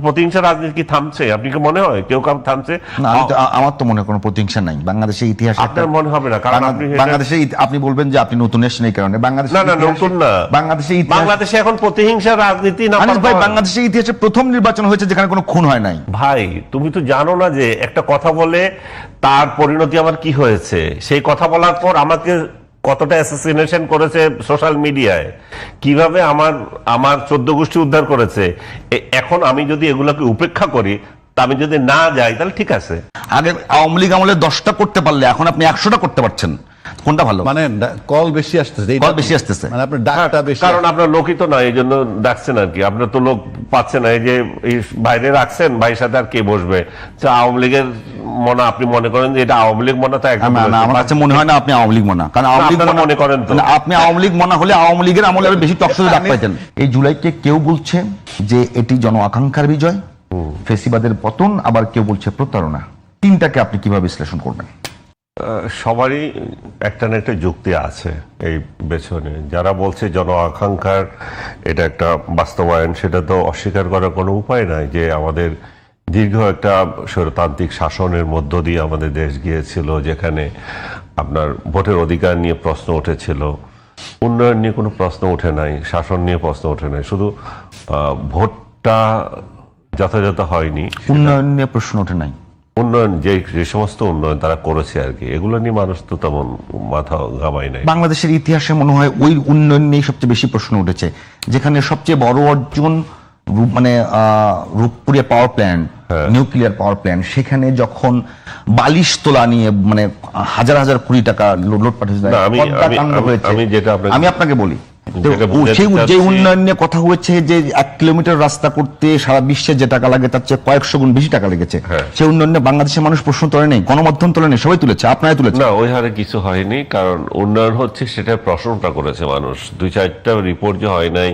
প্রতিহিংসা রাজনীতি কি থামছে? আপনি কি মনে হয় কেউ থামছে? না, আমার তো মনে কোনো প্রতিহিংসা নাই বাংলাদেশের ইতিহাসে। আপনার মনে হবে না, কারণ বাংলাদেশে আপনি বলবেন যে আপনি নতুন এসেছেন এই কারণে। বাংলাদেশে না, নতুন না, বাংলাদেশে এখন প্রতিহিংসা রাজনীতি না। ভাই, বাংলাদেশের ইতিহাসে প্রথম নির্বাচন হয়েছে যেখানে কোনো খুন হয় নাই। ভাই, তুমি তো জানো না যে একটা কথা বলে তার পরিণতি আমার কি হয়েছে। সেই কথা বলার পর আমাকে কতটা অ্যাসাসিনেশন করেছে সোশ্যাল মিডিয়ায়, কিভাবে আমার 14 গোষ্ঠী উদ্ধার করেছে। এখন আমি যদি এগুলোকে উপেক্ষা করি, তা আমি যদি না যাই, তাহলে ঠিক আছে। আগে আওয়ামী লীগ আমলে 10টা করতে পারলে এখন আপনি 100টা করতে পারছেন, কোনটা ভালো? মানে কল বেশি আসতেছে, কল বেশি আসতেছে, মানে আপনার ডাকটা বেশি, কারণ আপনার লোকই তো না, এই জন্য ডাকছেন আর কি। আপনার তো লোক পাচ্ছে না, এই যে এই বাইরে রাখছেন, ভাইয়ের সাথে আর কে বসবে? আওয়ামী লীগের মনে, আপনি মনে করেন যে এটা আওয়ামী লীগ মনে? তো একদম আমার কাছে মনে হয় না আপনি আওয়ামী লীগ মনে, কারণ আওয়ামী লীগ মনে করেন তো আপনি আওয়ামী লীগ মনে হলে আওয়ামী লীগের আমলে আরো বেশি টকশোতে ডাক পাইতেন। এই জুলাইকে কেউ বলছে যে এটি জন আকাঙ্ক্ষার বিজয়, ফেসিবাদের পতন, আবার কেউ বলছে প্রতারণা। তিনটাকে আপনি কিভাবে বিশ্লেষণ করবেন? সবারই একটা না একটা যুক্তি আছে এই পেছনে। যারা বলছে জন আকাঙ্ক্ষার এটা একটা বাস্তবায়ন, সেটা তো অস্বীকার করার কোনো উপায় নাই যে আমাদের দীর্ঘ একটা স্বৈরতান্ত্রিক শাসনের মধ্য দিয়ে আমাদের দেশ গিয়েছিল, যেখানে আপনার ভোটের অধিকার নিয়ে প্রশ্ন উঠেছিল, উন্নয়ন নিয়ে কোনো প্রশ্ন ওঠে নাই, শাসন নিয়ে প্রশ্ন ওঠে নাই, শুধু ভোটটা যথাযথ হয়নি, উন্নয়ন নিয়ে প্রশ্ন ওঠে নাই। উন্নয়ন যে সমস্ত উন্নয়ন তারা করেছে আর কি, এগুলো নিয়ে মানুষ তো তেমন মাথা ঘামাই নাই। বাংলাদেশের ইতিহাসে মনে হয় ওই উন্নয়ন নিয়ে সবচেয়ে বেশি প্রশ্ন উঠেছে, যেখানে সবচেয়ে বড় অর্জন মানে রূপপুরে power plant, nuclear power plant, সেখানে যখন বালিশ তোলা নিয়ে মানে হাজার হাজার কোটি টাকা লোটপাট হয়েছে। আমি আপনাকে বলি, যে উন্নয়ন নিয়ে কথা হয়েছে যে 1 কিলোমিটার রাস্তা করতে সারা বিশ্বে যে টাকা লাগে তার চেয়ে কয়েকশো গুণ বেশি টাকা লেগেছে, সেই উন্নয়নে বাংলাদেশের মানুষ প্রশ্ন তোলে নেই, গণমাধ্যম তোলে নেই, সবাই তুলেছে, আপনারা তুলেছে না? ওই হারে কিছু হয়নি, কারণ উন্নয়ন হচ্ছে সেটা প্রশংসা করেছে মানুষ। 2-4টা রিপোর্ট যে হয় নাই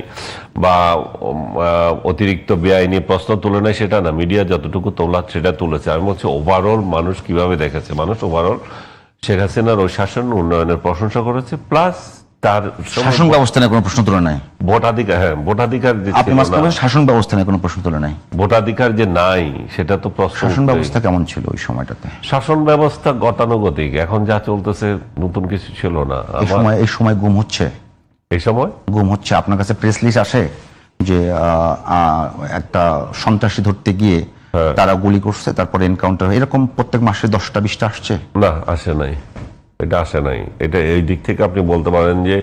বা অতিরিক্ত ব্যয় নিয়ে প্রশ্ন তুলে নেয় সেটা না, মিডিয়া যতটুকু তোলা সেটা তুলেছে। আমি বলছি ওভারঅল মানুষ কিভাবে দেখেছে। মানুষ ওভারঅল শেখ হাসিনার ওই শাসন উন্নয়নের প্রশংসা করেছে, প্লাস তার শাসন ব্যবস্থা নিয়ে কোনো প্রশ্ন তোলে নাই। ভোটাধিকার, ভোটাধিকার যে শাসন ব্যবস্থা নিয়ে কোনো প্রশ্ন তোলে নাই। ভোটাধিকার যে নাই সেটা তো প্রশ্ন। শাসন ব্যবস্থা কেমন ছিল ওই সময়টাতে? শাসন ব্যবস্থা গতানুগতিক, এখন যা চলতেছে নতুন কিছু ছিল না। এই সময় গুম হচ্ছে, এই সময় গুম হচ্ছে। আপনার কাছে প্রেস লিস্ট আসে যে একটা সন্ত্রাসী ধরতে গিয়ে তারা গুলি করছে, তারপরে এনকাউন্টার, এরকম প্রত্যেক মাসে 10টা 20টা আসছে? না, আসে নাই, এটা আসে নাই। এটা এই দিক থেকে আপনি বলতে পারেন যে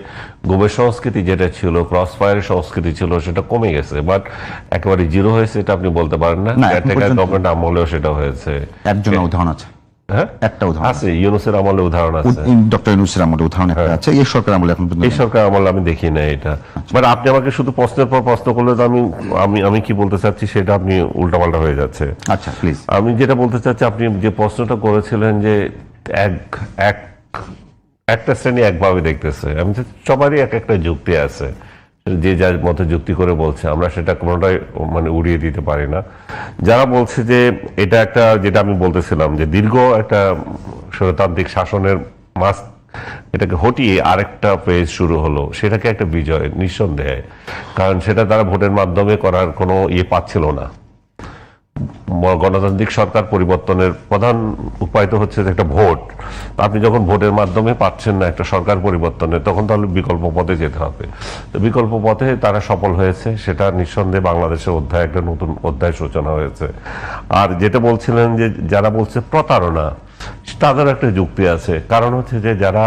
গুমের সংস্কৃতি যেটা ছিল, ক্রস ফায়ারের সংস্কৃতি ছিল, সেটা কমে গেছে, বাট একেবারে জিরো হয়েছে এটা আপনি বলতে পারেন না। গভর্নমেন্ট আমলেও সেটা হয়েছে। একজন উদাহরণ আছে, হ্যাঁ একটা উদাহরণ আছে, ইউনূসের আমলে উদাহরণ আছে, ডক্টর ইউনূসের আমলে উদাহরণ একটা আছে। এই সরকার আমলে এখন এই সরকার আমলে আমি দেখি না এটা। বাট আপনি আমাকে শুধু প্রশ্নের পর প্রশ্ন করলে তো আমি কি বলতে চাচ্ছি সেটা আপনি উল্টাপাল্টা হয়ে যাচ্ছে। আচ্ছা প্লিজ। আমি যেটা বলতে চাচ্ছি, আপনি যে প্রশ্নটা করেছিলেন যে একটা শ্রেণী একভাবে দেখতেছে, আমি সবারই একটা যুক্তি আছে, যে যার মতো যুক্তি করে বলছে, আমরা সেটা কোনোটাই মানে উড়িয়ে দিতে পারি না। যারা বলছে যে এটা একটা, যেটা আমি বলতেছিলাম যে দীর্ঘ একটা স্বৈরতান্ত্রিক শাসনের মাস, এটাকে হটিয়ে আরেকটা পেজ শুরু হলো, সেটাকে একটা বিজয় নিঃসন্দেহে, কারণ সেটা তারা ভোটের মাধ্যমে করার কোনো পাচ্ছিল না। গণতান্ত্রিক সরকার পরিবর্তনের প্রধান উপায় তো হচ্ছে একটা ভোট। আপনি যখন ভোটের মাধ্যমে পাচ্ছেন না একটা সরকার পরিবর্তনের, তখন তাহলে বিকল্প পথে যেতে হবে। তো বিকল্প পথে তারা সফল হয়েছে, সেটা নিঃসন্দেহে বাংলাদেশের অধ্যায়, একটা নতুন অধ্যায় সূচনা হয়েছে। আর যেটা বলছিলেন যে যারা বলছে প্রতারণা, তাদের একটা যুক্তি আছে। কারণ হচ্ছে যে যারা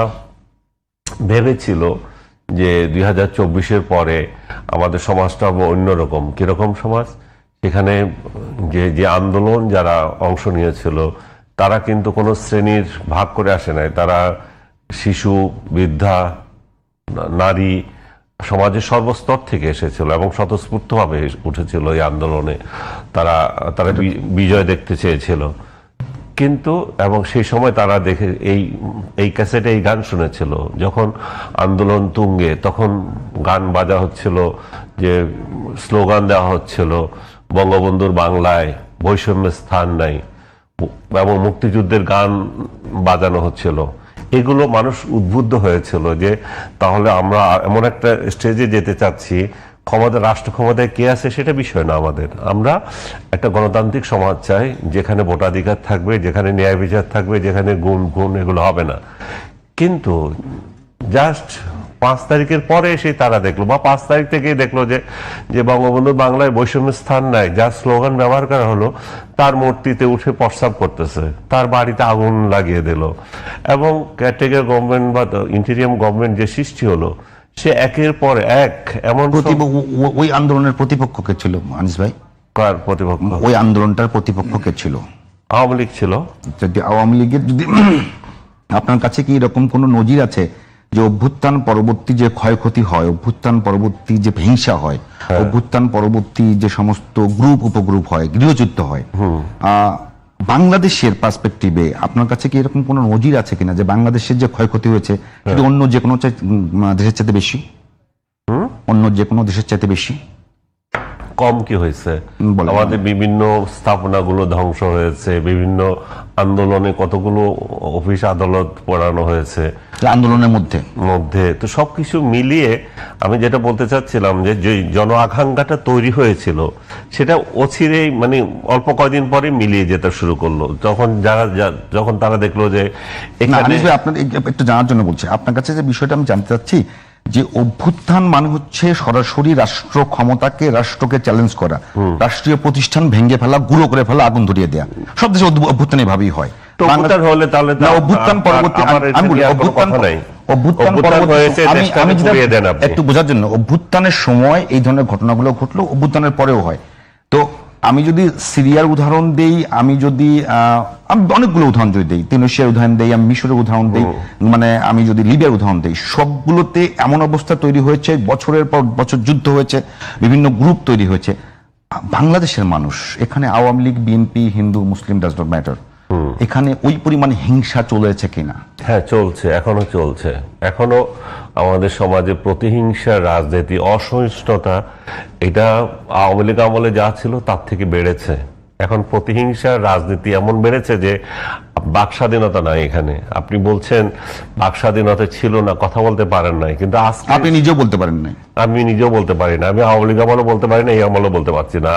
ভেবেছিল যে 2024-এর পরে আমাদের সমাজটা হবে অন্যরকম, কিরকম সমাজ, সেখানে যে আন্দোলন যারা অংশ নিয়েছিল তারা কিন্তু কোনো শ্রেণীর ভাগ করে আসে নাই। তারা শিশু, বৃদ্ধা, নারী, সমাজের সর্বস্তর থেকে এসেছিল এবং স্বতঃস্ফূর্তভাবে উঠেছিল এই আন্দোলনে। তারা বিজয় দেখতে চেয়েছিল, কিন্তু এবং সেই সময় তারা দেখে এই ক্যাসেটে এই গান শুনেছিল, যখন আন্দোলন তুঙ্গে, তখন গান বাজা হচ্ছিল, যে স্লোগান দেওয়া হচ্ছিল, বঙ্গবন্ধুর বাংলায় বৈষম্যের স্থান নাই, এবং মুক্তিযুদ্ধের গান বাজানো হচ্ছিল। এগুলো মানুষ উদ্বুদ্ধ হয়েছিল যে তাহলে আমরা এমন একটা স্টেজে যেতে চাচ্ছি, রাষ্ট্র ক্ষমতায় কে আছে সেটা বিষয় না আমাদের। আমরা একটা গণতান্ত্রিক সমাজ চাই, যেখানে ভোটাধিকার থাকবে, যেখানে ন্যায় বিচার থাকবে, যেখানে গুণ এগুলো হবে না। কিন্তু জাস্ট 5 তারিখের পরে এসে তারা দেখলো, বা 5 তারিখ থেকেই দেখলো যে বঙ্গবন্ধু বাংলায় বৈষম্যের স্থান নাই, যার স্লোগান ব্যবহার করা হলো, তার মূর্তিতে উঠে প্রস্তাব করতেছে, তার বাড়িতে আগুন লাগিয়ে দিল, এবং কেয়ারটেকার গভর্নমেন্ট বা ইন্টেরিয়াম গভর্নমেন্ট যে সৃষ্টি হলো, সে একের পর এক এমন ওই আন্দোলনের প্রতিপক্ষ কে ছিল আনিস ভাই? কার প্রতিপক্ষ? ওই আন্দোলনটার প্রতিপক্ষ কে ছিল? আওয়ামী লীগ ছিল। যদি আওয়ামী লীগের, যদি আপনার কাছে কি এরকম কোন নজির আছে যে অভ্যুত্থান পরবর্তী যে ক্ষয়ক্ষতি হয়, অভ্যুত্থান পরবর্তী যে হিংসা হয়, অভ্যুত্থান পরবর্তী যে সমস্ত গ্রুপ উপগ্রুপ হয়, গৃহযুদ্ধ হয়, বাংলাদেশের পার্সপেক্টিভে আপনার কাছে কি এরকম কোন নজির আছে কিনা যে বাংলাদেশের যে ক্ষয়ক্ষতি হয়েছে সেটা অন্য যে কোনো দেশের চাইতে বেশি? অন্য যে কোনো দেশের চাইতে বেশি? কম কি হয়েছে? আমাদের বিভিন্ন স্থাপনাগুলো ধ্বংস হয়েছে, বিভিন্ন আন্দোলনে কতগুলো অফিস আদালত পোড়ানো হয়েছে আন্দোলনের মধ্যে। তো সবকিছু মিলিয়ে আমি যেটা বলতে চাচ্ছিলাম, যে জন আকাঙ্ক্ষাটা তৈরি হয়েছিল সেটা অচিরেই, মানে অল্প কয়দিন পরে মিলিয়ে যেতে শুরু করলো, যখন তারা দেখলো যে আনিস ভাই, আপনার একটু জানার জন্য বলছি, আপনার কাছে যে বিষয়টা আমি জানতে চাচ্ছি যে অভ্যুত্থান মানে হচ্ছে সরাসরি রাষ্ট্র ক্ষমতাকে, রাষ্ট্রকে চ্যালেঞ্জ করা, রাষ্ট্রীয় প্রতিষ্ঠান ভেঙে ফেলা, গুঁড়ো করে ফেলা, আগুন ধরিয়ে দেয়া। সব দেশে অভ্যুত্থান এভাবেই হয়। অভ্যুত্থান পরবর্তী, একটু বোঝার জন্য, অভ্যুত্থানের সময় এই ধরনের ঘটনাগুলো ঘটলো, অভ্যুত্থানের পরেও হয়। তো আমি যদি সিরিয়ার উদাহরণ দেই, আমি অনেকগুলো উদাহরণ যদি দেই, তিউনিসিয়ার উদাহরণ দেই, আমি মিশরের উদাহরণ দেই, মানে আমি যদি লিবিয়ার উদাহরণ দেই, সবগুলোতে এমন অবস্থা তৈরি হয়েছে, বছরের পর বছর যুদ্ধ হয়েছে, বিভিন্ন গ্রুপ তৈরি হয়েছে। বাংলাদেশের মানুষ, এখানে Awami League, BNP, Hindu Muslim does not matter, এখানে ওই পরিমাণে হিংসা চলেছে কিনা? হ্যাঁ, চলছে, এখনো চলছে। এখনো আমাদের সমাজে প্রতিহিংসা, রাজনীতি, অসহিষ্ণুতা, এটা আওয়ামী লীগ আমলে যা ছিল তার থেকে বেড়েছে। এখন প্রতিহিংসা, রাজনীতি এমন বেড়েছে যে বাক স্বাধীনতা নাই এখানে। আপনি বলছেন বাক স্বাধীনতা ছিল না, কথা বলতে পারেন নাই, কিন্তু আজকে আপনি নিজেও বলতে পারেন নাই। আমি নিজেও বলতে পারি না। আমি আওয়ামী লীগ আমলে বলতে পারি না, এই আমলে বলতে পারছি না,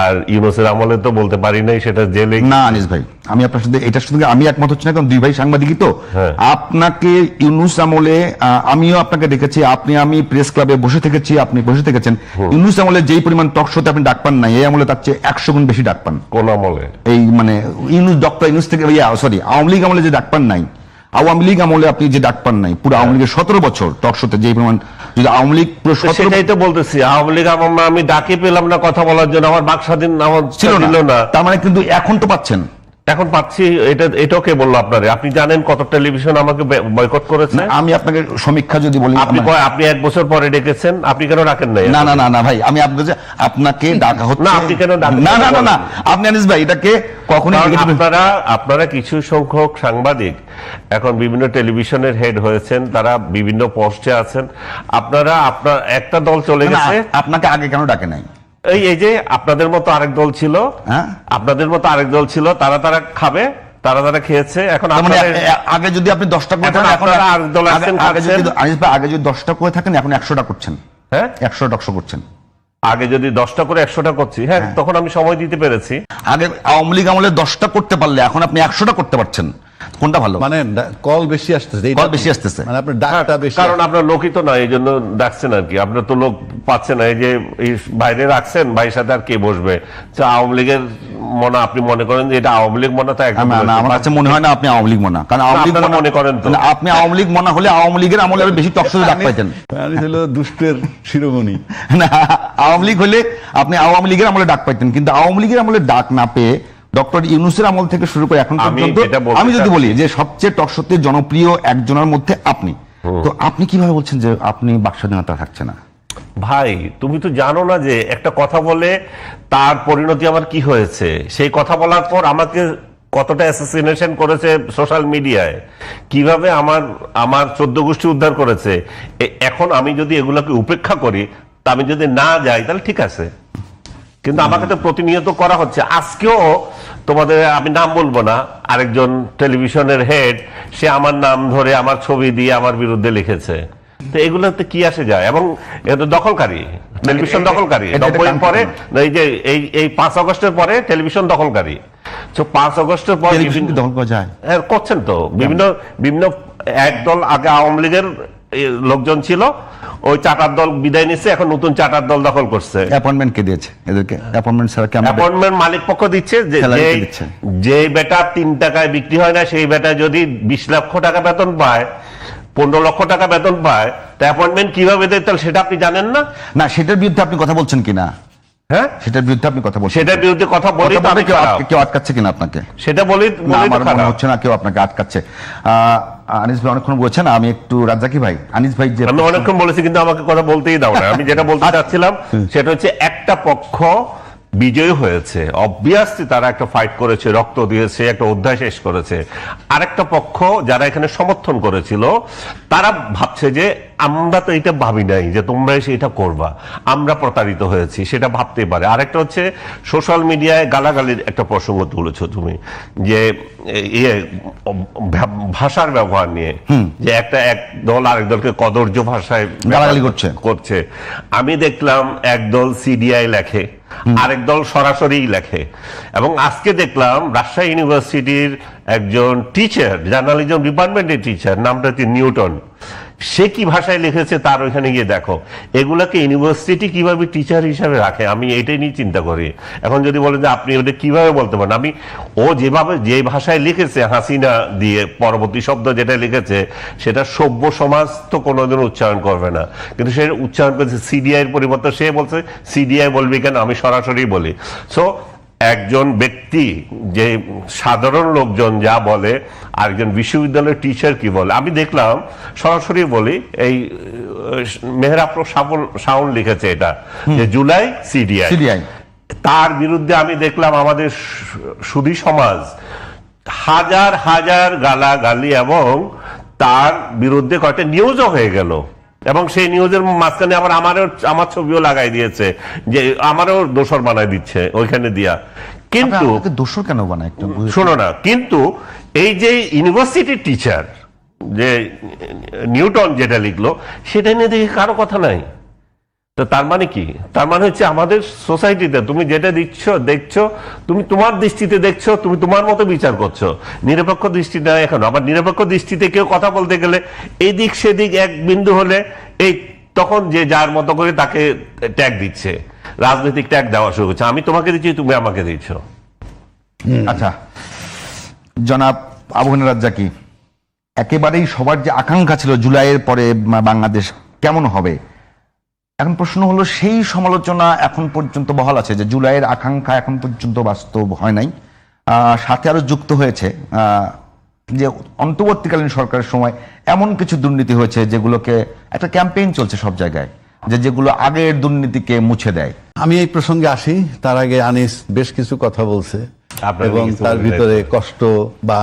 আর ইউনূসের আমলে তো বলতে পারি নাই, সেটা জেলে। না আনিস ভাই, আমি আপনার সাথে এটার সঙ্গে আমি একমত হচ্ছি না, কারণ দুই ভাই সাংবাদিকই তো। আপনাকে ইউনূস আমলে, আমিও আপনাকে দেখেছি, আমি প্রেস ক্লাবে বসে থেকেছি, আপনি বসে থেকেছেন। ইউনূস আমলে যেই পরিমাণ টক শোতে আপনি ডাক পান নাই, এই আমলে তার চেয়ে 100 গুণ বেশি ডাক পান। কোন আমলে? এই মানে ডক্টর ইউনূস থেকে, সরি, আওয়ামী লীগ আমলে যে ডাক পান নাই, আওয়ামী লীগ আমলে আপনি যে ডাক পান নাই, পুরো আওয়ামী লীগের 17 বছর টক শোতে যে পরিমাণ, যদি আওয়ামী লীগ পুরো 17, সেটাই তো বলতেছি, আওয়ামী লীগ আমি ডাকে পেলাম না কথা বলার জন্য, আমার বাক স্বাধীন ছিল না। তার মানে কিন্তু এখন তো পাচ্ছেন। এখন পাচ্ছি। এটাও কে বললো আপনারে? আপনি জানেন কত টেলিভিশন আমাকে বয়কট করেছে? আমি আপনাকে সমীক্ষা যদি বলি, আপনি 1 বছর পরে ডেকেছেন, আপনি কেন ডাকেন নাই? না ভাই, আমি আপনাকে ডাকা হচ্ছে না, আপনি কেন ডাকেন না, আপনি আনিস ভাই এটাকে কখনোই, আপনারা কিছু সংখ্যক সাংবাদিক এখন বিভিন্ন টেলিভিশনের হেড হয়েছেন, তারা বিভিন্ন পোস্টে আছেন। আপনার একটা দল চলে গেছে, আপনাকে আগে কেন ডাকে নাই? এই যে আপনাদের মতো আরেক দল ছিল, আপনাদের মতো আরেক দল ছিল, তারা খাবে, তারা খেয়েছে। এখন আগে যদি আপনি 10টা করে থাকেন, আগে যদি 10টা করে থাকেন, এখন 100টা করছেন। হ্যাঁ, 100টা করছেন। আগে যদি 10টা করে 100টা করছি, হ্যাঁ, তখন আমি সময় দিতে পেরেছি। আগে আওয়ামী লীগ আমলে 10টা করতে পারলে এখন আপনি 100টা করতে পারছেন। কোনটা ভালো? মানে কল বেশি আসতেছে, মানে আপনার ডাকটা বেশি, কারণ আপনার লোকই তো না, এই জন্য ডাকছেন আর কি। আপনার তো লোক পাচ্ছেন না, এই যে এই বাইরে রাখছেন, ভাইয়ের সাথে আর কে বসবে? আওয়ামী লীগের মনে, আপনি মনে করেন যে এটা আওয়ামী লীগ মনে? তো একদম আমার কাছে মনে হয় না আপনি আওয়ামী লীগ মনে, কারণ আওয়ামী লীগ মনে করেন তো। আপনি আওয়ামী লীগ মনে হলে আওয়ামী লীগের আমলে আরো বেশি টকশোতে ডাক পাইতেন। আমি ছিল দুষ্টের শিরোমণি। না, আওয়ামী লীগ হলে আপনি আওয়ামী লীগের আমলে ডাক পাইতেন, কিন্তু আওয়ামী লীগের আমলে ডাক না পেয়ে ডক্টর ইউনূসের আমল থেকে শুরু করে এখন পর্যন্ত, আমি যদি বলি যে সবচেয়ে টকশোতে জনপ্রিয় একজনের মধ্যে আপনি, তো আপনি কিভাবে বলছেন যে আপনি বাক স্বাধীনতা থাকছে না? ভাই, তুমি তো জানো না যে একটা কথা বলে তার পরিণতি আমার কি হয়েছে। সেই কথা বলার পর আমাকে কতটা অ্যাসাসিনেশন করেছে সোশ্যাল মিডিয়ায়, কিভাবে আমার 14 গোষ্ঠী উদ্ধার করেছে। এখন আমি যদি এগুলোকে উপেক্ষা করি, তা আমি যদি না যাই, তাহলে ঠিক আছে, কিন্তু আমাকে তো প্রতিনিয়ত করা হচ্ছে। আজকেও তোমাদের, আমি নাম বলবো না, আরেকজন টেলিভিশনের হেড, সে আমার নাম ধরে আমার ছবি দিয়ে আমার বিরুদ্ধে লিখেছে তো এগুলোতে কি আসে যায়? এবং এটা দখলকারী, টেলিভিশন দখলকারী। এটা 90 পরে এই যে এই 5 আগস্টের পরে টেলিভিশন দখলকারী। তো 5 আগস্টের পর টেলিভিশন কি দখল করা যায়? হ্যাঁ, করছেন তো। বিভিন্ন একদল আগে আওয়ামী লীগের লোকজন ছিল, ওই চাটার দল বিদায় নিচ্ছে, এখন নতুন চাটার দল দখল করছে। অ্যাপয়েন্টমেন্ট কে দিয়েছে এদেরকে? অ্যাপয়েন্টমেন্ট ছাড়া কি আমরা অ্যাপয়েন্টমেন্ট মালিক পক্ষ দিচ্ছে। যে বেটা 3 টাকায় বিক্রি হয় না, সেই বেটা যদি 20 লক্ষ টাকা বেতন পায়, 15 লক্ষ টাকা বেতন পায়, তা অ্যাপয়েন্টমেন্ট কিভাবে দেয় তাহলে সেটা আপনি জানেন না? না, সেটার বিরুদ্ধে আপনি কথা বলছেন কিনা? হ্যাঁ, সেটার বিরুদ্ধে আপনি কথা বলছেন? সেটার বিরুদ্ধে কথা বলি তো আমি খারাপ। কেউ আটকাচ্ছে কিনা আপনাকে? সেটা বলি না, আমার তো মনে খারাপ। হচ্ছে না কেউ আপনাকে আটকাচ্ছে। আনিস ভাই অনেকক্ষণ বলছেন, আমি একটু রাজ্জাকি ভাই, আনিস ভাই যে আমি অনেকক্ষণ বলেছি, কিন্তু আমাকে কথা বলতেই দাও না। আমি যেটা বলতে চাচ্ছিলাম সেটা হচ্ছে, একটা পক্ষ বিজয়ী হয়েছে, অবভিয়াসলি তারা একটা ফাইট করেছে, রক্ত দিয়েছে, একটা অধ্যায় শেষ করেছে। আরেকটা পক্ষ যারা এখানে সমর্থন করেছিল, তারা ভাবছে যে আমরা তো এটা ভাবি নাই যে তোমরা এসে এটা করবা, আমরা প্রতারিত হয়েছি, সেটা ভাবতেই পারে। আরেকটা হচ্ছে সোশ্যাল মিডিয়ায় গালাগালির একটা প্রসঙ্গ তুলেছো তুমি, যে ভাষার ব্যবহার নিয়ে, যে এক দল আরেক দলকে কদর্য ভাষায় গালাগালি করছে। আমি দেখলাম একদল সিডিআই লেখে, আরেক দল সরাসরি লেখে। এবং আজকে দেখলাম রাজশাহী ইউনিভার্সিটির একজন টিচার, জার্নালিজম ডিপার্টমেন্টের টিচার, নামটা হচ্ছে নিউটন, সে কি ভাষায় লিখেছে তার ওইখানে গিয়ে দেখো। এগুলাকে ইউনিভার্সিটি কিভাবে টিচার হিসাবে রাখে, আমি এটাই নিয়ে চিন্তা করি। এখন যদি বলেন যে আপনি ওটা কিভাবে বলতে পারেন, আমি ও যেভাবে যে ভাষায় লিখেছে, হাসিনা দিয়ে পরবর্তী শব্দ যেটা লিখেছে, সেটা সভ্য সমাজ তো কোনোদিন উচ্চারণ করবে না, কিন্তু সে উচ্চারণ করেছে সিডিআই এর পরিবর্তে। সে বলছে সিডিআই বলবি কেন, আমি সরাসরি বলি। সো একজন ব্যক্তি, যে সাধারণ লোকজন যা বলে, আর একজন বিশ্ববিদ্যালয়ের টিচার কি বলে, আমি দেখলাম সরাসরি বলি। এই মেহরাপ্রো শাওন লিখেছে এটা, যে জুলাই সিডিআই, তার বিরুদ্ধে আমি দেখলাম আমাদের সুধী সমাজ হাজার হাজার গালাগালি, এবং তার বিরুদ্ধে কয়েকটা নিউজও হয়ে গেল। এবং সেই নিউজের মাঝখানে আবার আমার ছবিও লাগাই দিয়েছে, যে আমারও দোষর বানাই দিচ্ছে ওইখানে দিয়া। কিন্তু দোষর কেন বানায় একটু শোনো না, কিন্তু এই যে ইউনিভার্সিটির টিচার যে নিউটন যেটা লিখলো, সেটা নিয়ে দেখি কারো কথা নাই। তো তার মানে কি? তার মানে হচ্ছে আমাদের সোসাইটিতে তুমি যেটা দেখছো, তুমি তোমার দৃষ্টিতে দেখছো, তুমি তোমার মতো বিচার করছো, নিরপেক্ষ দৃষ্টি নেই। এখন আবার নিরপেক্ষ দৃষ্টিতে কেউ কথা বলতে গেলে এদিক সেদিক এক বিন্দু হলে তখন যে যার মতো করে তাকে ট্যাগ দিচ্ছে, রাজনৈতিক ট্যাগ দেওয়া শুরু করছে। আমি তোমাকে দিচ্ছি, তুমি আমাকে দিচ্ছ। আচ্ছা, জনাব আবু হেনা রাজ্জাকি, একেবারেই সবার যে আকাঙ্ক্ষা ছিল জুলাইয়ের পরে বাংলাদেশ কেমন হবে, এখন প্রশ্ন হলো সেই সমালোচনা এখন পর্যন্ত বহাল আছে যে জুলাইয়ের আকাঙ্ক্ষা এখন পর্যন্ত বাস্তব হয় নাই। সাথে আরো যুক্ত হয়েছে যে অন্তর্বর্তীকালীন সরকারের সময় এমন কিছু দুর্নীতি হয়েছে যেগুলোকে একটা ক্যাম্পেইন চলছে সব জায়গায়, যেগুলো আগের দুর্নীতিকে মুছে দেয়। আমি এই প্রসঙ্গে আসি, তার আগে আনিস বেশ কিছু কথা বলছে, এবং তার ভিতরে কষ্ট, বা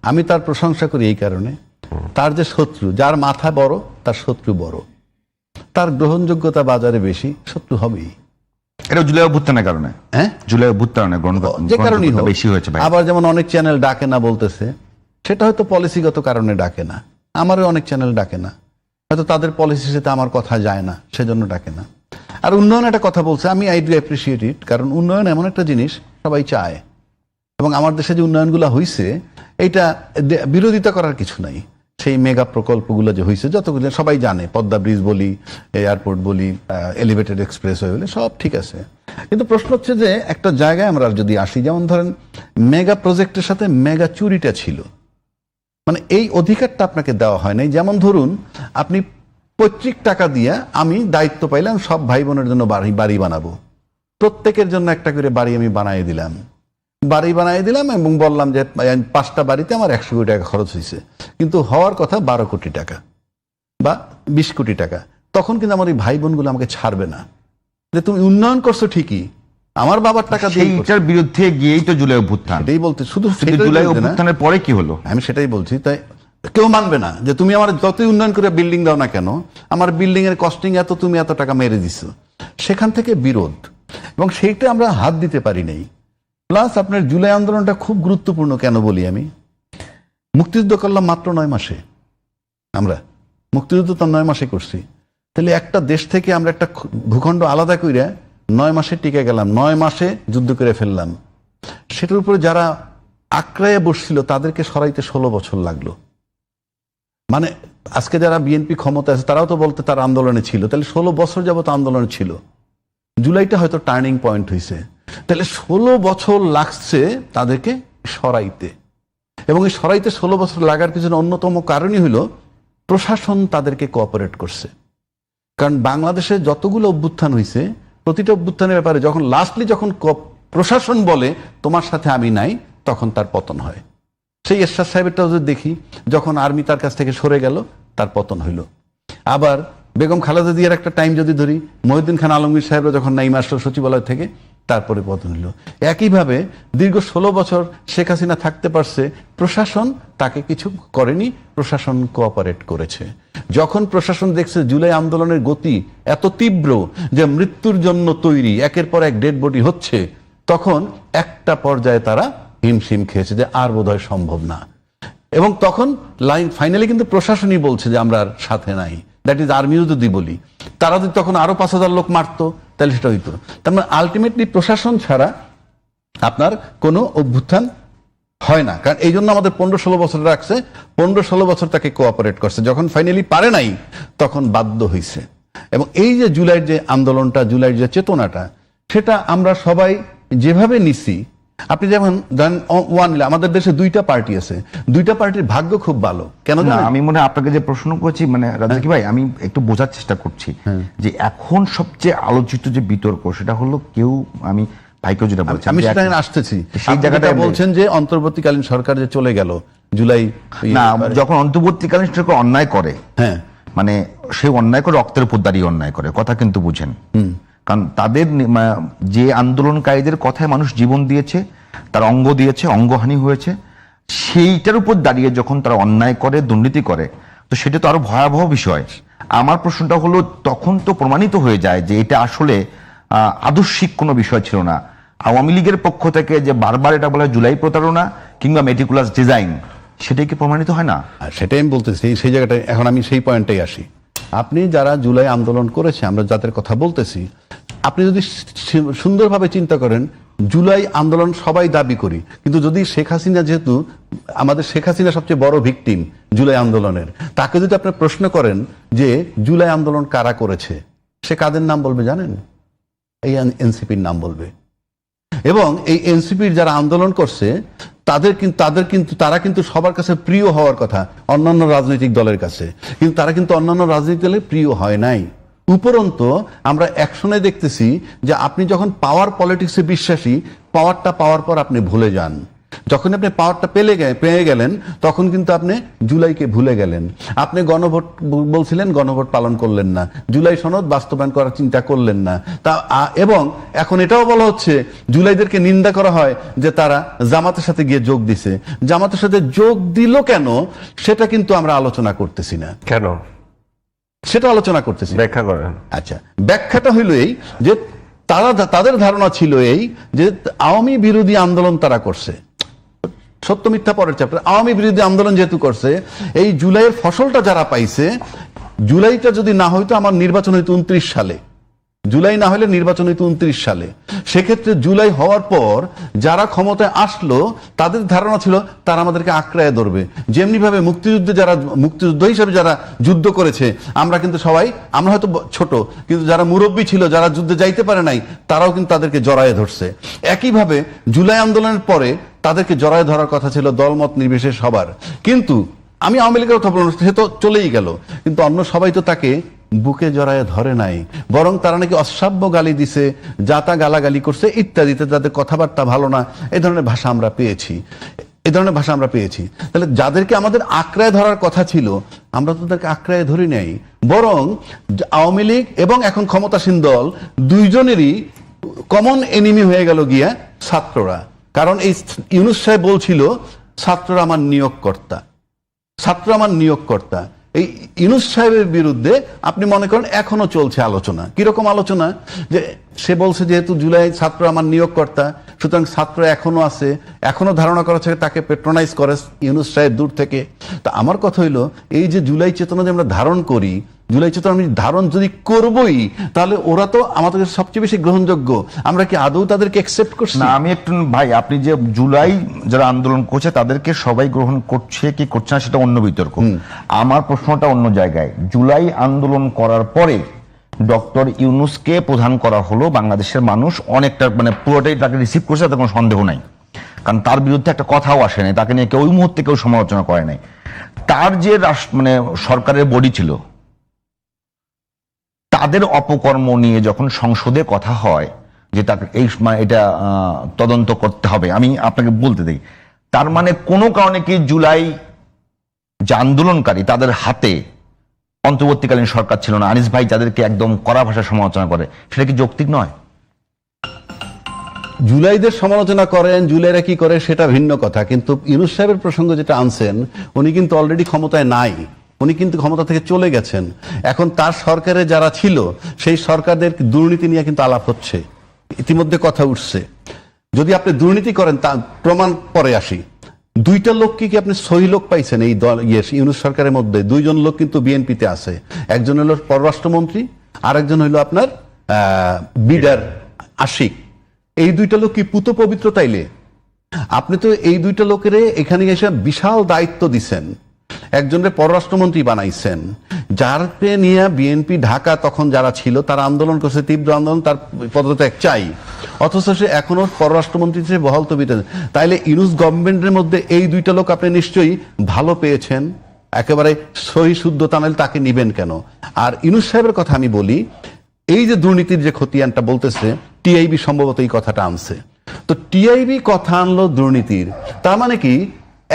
আমি তার প্রশংসা করি এই কারণে, তার যে শত্রু, যার মাথা বড় তার শত্রু বড়, তার গ্রহণযোগ্যতা বাজারে বেশি, শত্রু হবেই। এটা জুলাই অভ্যুত্থানের কারণে, হ্যাঁ, জুলাই অভ্যুত্থানের যে কারণেই বেশি হয়েছে। আবার যেমন অনেক চ্যানেল ডাকে না বলতেছে, সেটা হয়তো পলিসিগত কারণে ডাকে না। আমারও অনেক চ্যানেল ডাকে না, হয়তো তাদের পলিসির সাথে আমার কথা যায় না, সেজন্য ডাকে না। আর উন্নয়ন একটা কথা বলছে, আমি আই ডু অ্যাপ্রিসিয়েট ইট, কারণ উন্নয়ন এমন একটা জিনিস সবাই চায়, এবং আমার দেশে যে উন্নয়নগুলো হয়েছে, এইটা বিরোধিতা করার কিছু নাই। সেই মেগা প্রকল্পগুলো যে হয়েছে, যতগুলো সবাই জানে, পদ্মা ব্রিজ বলি, এয়ারপোর্ট বলি, এলিভেটেড এক্সপ্রেসওয়ে বলি, সব ঠিক আছে। কিন্তু প্রশ্ন হচ্ছে যে একটা জায়গায় আমরা যদি আসি, যেমন ধরেন মেগা প্রজেক্টের সাথে মেগা চুরিটা ছিল, মানে এই অধিকারটা আপনাকে দেওয়া হয় নাই। যেমন ধরুন, আপনি পৈতৃক টাকা দিয়ে আমি দায়িত্ব পাইলাম সব ভাই বোনের জন্য বাড়ি বানাবো, প্রত্যেকের জন্য একটা করে বাড়ি আমি বানিয়ে দিলাম এবং বললাম যে 5টা বাড়িতে আমার 100 কোটি টাকা খরচ হয়েছে, কিন্তু হওয়ার কথা 12 কোটি টাকা বা 20 কোটি টাকা। তখন কিন্তু আমার এই ভাই বোনগুলো আমাকে ছাড়বে না, যে তুমি উন্নয়ন করছো ঠিকই, আমার বাবার টাকা দিয়ে। সেইটার বিরুদ্ধে গিয়েই তো জুলাই অভ্যুত্থান। এটাই বলতে, শুধু জুলাই অভ্যুত্থানের পরে কি হলো আমি সেটাই বলছি। তাই কেউ মানবে না যে তুমি আমার যতই উন্নয়ন করে বিল্ডিং দাও না কেন, আমার বিল্ডিং এর কস্টিং এত, তুমি এত টাকা মেরে দিছো। সেখান থেকে বিরোধ, এবং সেইটা আমরা হাত দিতে পারি নাই। প্লাস আপনার জুলাই আন্দোলনটা খুব গুরুত্বপূর্ণ কেন বলি আমি, মুক্তিযুদ্ধ করলাম মাত্র 9 মাসে, আমরা মুক্তিযুদ্ধ তো 9 মাসে করছি। তাহলে একটা দেশ থেকে আমরা একটা ভূখণ্ড আলাদা করে 9 মাসে টিকে গেলাম, 9 মাসে যুদ্ধ করে ফেললাম। সেটার উপরে যারা আক্রায়ে বসছিল তাদেরকে সরাইতে 16 বছর লাগলো। মানে আজকে যারা বিএনপি ক্ষমতা আছে তারাও তো বলতে তার আন্দোলনে ছিল, তাহলে 16 বছর যাবত আন্দোলনে ছিল। জুলাইটা হয়তো টার্নিং পয়েন্ট হয়েছে, তাহলে 16 বছর লাগছে তাদেরকে সরাইতে। এবং এই সরাইতে 16 বছর লাগার পিছনে অন্যতম কারণই হলো প্রশাসন তাদেরকে কোঅপারেট করছে। কারণ বাংলাদেশে যতগুলো অভ্যুত্থান হয়েছে প্রতিটা অভ্যুত্থানের ব্যাপারে যখন লাস্টলি যখন প্রশাসন বলে তোমার সাথে আমি নাই, তখন তার পতন হয়। সেই এরশাদ সাহেবেরটাও যদি দেখি, যখন আর্মি তার কাছ থেকে সরে গেল তার পতন হইল। আবার বেগম খালেদা জিয়ার একটা টাইম যদি ধরি, মহিউদ্দিন খান আলমগীর সাহেবরা যখন নাইমা আসলো সচিবালয় থেকে, তারপরে পতন হইল। একইভাবে দীর্ঘ 16 বছর শেখ হাসিনা থাকতে পারছে, প্রশাসন তাকে কিছু করেনি, প্রশাসন কোঅপারেট করেছে। যখন প্রশাসন দেখছে জুলাই আন্দোলনের গতি এত তীব্র যে মৃত্যুর জন্য তৈরি, একের পর এক ডেড বডি হচ্ছে, তখন একটা পর্যায়ে তারা হিমশিম খেয়েছে যে আর বোধহয় সম্ভব না। এবং তখন লাইন ফাইনালি কিন্তু প্রশাসনই বলছে যে আমরা আর সাথে নাই। দ্যাট ইজ আর্মিও যদি বলি, তারা যদি তখন আরো 5,000 লোক মারতো তাহলে সেটা হইতো। তার মানে আলটিমেটলি প্রশাসন ছাড়া আপনার কোনো অভ্যুত্থান হয় না। কারণ এই জন্য আমাদের 15-16 বছর রাখছে, 15-16 বছর তাকে কোঅপারেট করছে। যখন ফাইনালি পারে নাই তখন বাধ্য হইছে। এবং এই যে জুলাইয়ের যে আন্দোলনটা, জুলাইয়ের যে চেতনাটা, সেটা আমরা সবাই যেভাবে নিছি, আপনি যেমন জানেন আমাদের দেশে 2টা পার্টি আছে, 2টা পার্টির ভাগ্য খুব ভালো। কেন না, জানেন? আমি মনে হয় আপনাকে যে প্রশ্ন করছি, মানে রাজাকি ভাই, আমি একটু বোঝার চেষ্টা করছি যে এখন সবচেয়ে আলোচিত যে বিতর্ক, সেটা হলো কেউ, আমি ভাইকেও যেটা বলছি, আমি সেটা আসতেছি, সেই জায়গাটা বলছেন যে অন্তর্বর্তীকালীন সরকার যে চলে গেল জুলাই, না, যখন অন্তর্বর্তীকালীন সরকার অন্যায় করে, হ্যাঁ, মানে সে অন্যায় করে রক্তের উপর দাঁড়িয়ে অন্যায় করে, কথা কিন্তু বুঝেন। কারণ তাদের যে আন্দোলনকারীদের কথায় মানুষ জীবন দিয়েছে, তার অঙ্গ দিয়েছে, অঙ্গহানি হয়েছে, সেইটার উপর দাঁড়িয়ে যখন তারা অন্যায় করে, দুর্নীতি করে, তো সেটা তো আরো ভয়াবহ বিষয়। আমার প্রশ্নটা হলো, তখন তো প্রমাণিত হয়ে যায় যে এটা আসলে আদর্শিক কোনো বিষয় ছিল না। আওয়ামী লীগের পক্ষ থেকে যে বারবার এটা বলা হয় জুলাই প্রতারণা কিংবা মেটিকুলাস ডিজাইন, সেটাই কি প্রমাণিত হয় না? আর সেটাই আমি বলতেছি, সেই জায়গাটায় এখন আমি সেই পয়েন্টটাই আসি। আপনি যারা জুলাই আন্দোলন করেছে, আমরা যাদের কথা বলতেছি, আপনি যদি সুন্দরভাবে চিন্তা করেন, জুলাই আন্দোলন সবাই দাবি করি, কিন্তু যদি শেখ হাসিনা, যেহেতু আমাদের শেখ হাসিনা সবচেয়ে বড় ভিকটিম জুলাই আন্দোলনের, তাকে যদি আপনি প্রশ্ন করেন যে জুলাই আন্দোলন কারা করেছে, সে কাদের নাম বলবে জানেন? এই এনসিপির নাম বলবে। এবং এই এনসিপির যারা আন্দোলন করছে তারা কিন্তু সবার কাছে প্রিয় হওয়ার কথা, অন্যান্য রাজনৈতিক দলের কাছে, কিন্তু তারা কিন্তু অন্যান্য রাজনৈতিক দলের প্রিয় হয় নাই। উপরন্তু আমরা অ্যাকশনে দেখতেছি যে আপনি যখন পাওয়ার পলিটিক্সে বিশ্বাসী, পাওয়ারটা পাওয়ার পর আপনি ভুলে যান। যখন আপনি পাওয়ারটা পেয়ে গেলেন, তখন কিন্তু আপনি জুলাইকে ভুলে গেলেন। আপনি গণভোট বলছিলেন, গণভোট পালন করলেন না, জুলাই সনদ বাস্তবায়ন করার চিন্তা করলেন না। এবং এখন এটাও বলা হচ্ছে, জুলাইদেরকে নিন্দা করা হয় যে তারা জামাতের সাথে গিয়ে যোগ দিছে। জামাতের সাথে যোগ দিল কেন, সেটা কিন্তু আমরা আলোচনা করতেছি না। কেন সেটা আলোচনা করতেছি, ব্যাখ্যা করেন। আচ্ছা, ব্যাখ্যাটা হইল এই যে তাদের ধারণা ছিল এই যে আওয়ামী বিরোধী আন্দোলন তারা করছে। সত্য মিথ্যা পরের চ্যাপ্টার। আওয়ামী বিরোধী আন্দোলন যেহেতু করছে, এই জুলাইয়ের ফসলটা যারা পাইছে, জুলাইটা যদি না হইতো আমার নির্বাচন হইতো 29 সালে, জুলাই না হলে নির্বাচন হইতো 29 সালে। সেক্ষেত্রে জুলাই হওয়ার পর যারা ক্ষমতায় আসলো, তাদের ধারণা ছিল তারা আমাদেরকে আঁকড়ায় ধরবে। যেমনি ভাবে মুক্তিযুদ্ধ হিসেবে যারা যুদ্ধ করেছে, আমরা কিন্তু সবাই, আমরা হয়তো ছোট, কিন্তু যারা মুরব্বী ছিল, যারা যুদ্ধে যাইতে পারে নাই, তারাও কিন্তু তাদেরকে জড়ায়ে ধরছে। একইভাবে জুলাই আন্দোলনের পরে তাদেরকে জড়ায়ে ধরার কথা ছিল দলমত নির্বিশেষে সবার। কিন্তু আমি আওয়ামী লীগের কথা বললাম, সে তো চলেই গেল, কিন্তু অন্য সবাই তো তাকে বুকে জড়ায় ধরে নাই, বরং তারা নাকি অশ্রাব্য গালি দিছে, যাতা গালাগালি করছে ইত্যাদিতে, যাদের কথাবার্তা ভালো না, এই ধরনের ভাষা আমরা পেয়েছি। তাহলে যাদেরকে আমাদের আঁকড়ায় ধরার কথা ছিল, আমরা তো তাদেরকে আঁকড়ায় ধরি নাই, বরং আওয়ামী লীগ এবং এখন ক্ষমতাসীন দল দুইজনেরই কমন এনিমি হয়ে গেল গিয়া ছাত্ররা। কারণ এই ইউনূস সাহেব বলছিল ছাত্ররা আমার নিয়োগকর্তা। এই ইউনূস সাহেবের বিরুদ্ধে আপনি মনে করেন এখনো চলছে আলোচনা। কিরকম আলোচনা? যে সে বলছে যেহেতু জুলাই ছাত্র আমার নিয়োগকর্তা, সুতরাং ছাত্র এখনো আছে, এখনো ধারণা করা হচ্ছে তাকে পেট্রোনাইজ করে ইউনূস সাহেব দূর থেকে। তা আমার কথা হইলো, এই যে জুলাই চেতনা যে আমরা ধারণ করি, জুলাই চেতনা আমি ধারণ যদি করবই, তাহলে ওরা তো আমাদের কাছে সবচেয়ে বেশি গ্রহণযোগ্য। আমরা কি আদৌ তাদেরকে একসেপ্ট করছি? না, আমি একটু ভাই, আপনি যে জুলাই যারা আন্দোলন করছে তাদেরকে সবাই গ্রহণ করছে কি করছে না সেটা অন্য বিতর্ক। আমার প্রশ্নটা অন্য জায়গায়। জুলাই আন্দোলন করার পরে ডক্টর ইউনূসকে প্রধান করা হলো, বাংলাদেশের মানুষ অনেকটা মানে পুরোটাই তাকে রিসিভ করছে, তাতে কোনো সন্দেহ নাই, কারণ তার বিরুদ্ধে একটা কথাও আসে নাই, তাকে নিয়ে কেউ ওই মুহূর্তে কেউ সমালোচনা করে নাই। তার যে মানে সরকারের বডি ছিল, তাদের অপকর্ম নিয়ে যখন সংসদে কথা হয় যে তাকে এই মানে এটা তদন্ত করতে হবে, আমি আপনাকে বলতে দিই, তার মানে কোনো কারণে কি জুলাই যে আন্দোলনকারী তাদের হাতে অন্তর্বর্তীকালীন সরকার ছিল না, আনিস ভাই যাদেরকে একদম কড়া ভাষায় সমালোচনা করে, সেটা কি যৌক্তিক নয়? জুলাইদের সমালোচনা করেন, জুলাইরা কি করে সেটা ভিন্ন কথা, কিন্তু ইউনূস সাহেবের প্রসঙ্গ যেটা আনছেন, উনি কিন্তু অলরেডি ক্ষমতায় নাই, উনি কিন্তু ক্ষমতা থেকে চলে গেছেন। এখন তার সরকারে যারা ছিল সেই সরকারদের দুর্নীতি নিয়ে কিন্তু আলাপ হচ্ছে, ইতিমধ্যে কথা উঠছে। যদি আপনি দুর্নীতি করেন তা প্রমাণ পরে আসি। দুইটা লোক কি আপনি সহি লোক পাইছেন এই দল ইউনূস সরকারের মধ্যে? দুইজন লোক কিন্তু বিএনপিতে আছে, একজন হলো পররাষ্ট্রমন্ত্রী, আরেকজন হইল আপনার বিডার আশিক। এই দুইটা লোক কি পুত পবিত্র তাইলে? আপনি তো এই দুইটা লোকের এখানে এসে বিশাল দায়িত্ব দিছেন, একজনের পররাষ্ট্রমন্ত্রী বানাইছেন, যারকে নিয়ে বিএনপি ঢাকা তখন যারা ছিল তারা আন্দোলন করছে, তীব্র আন্দোলন, তার পদত্যাগ চাই, অথচ সে এখনো পররাষ্ট্রমন্ত্রী হিসেবে বহাল তবিতে। তাইলে ইউনূস গভর্নমেন্টের মধ্যে এই দুইটা লোক আপনি নিশ্চয়ই ভালো পেয়েছেন, একেবারে সহি শুদ্ধ, তাহলে তাকে নিবেন কেন? আর ইউনূস সাহেবের কথা আমি বলি, এই যে দুর্নীতির যে খতিয়ানটা বলতেছে, টিআইবি সম্ভবত এই কথাটা আনছে। তো টিআইবি কথা আনলো দুর্নীতির, তার মানে কি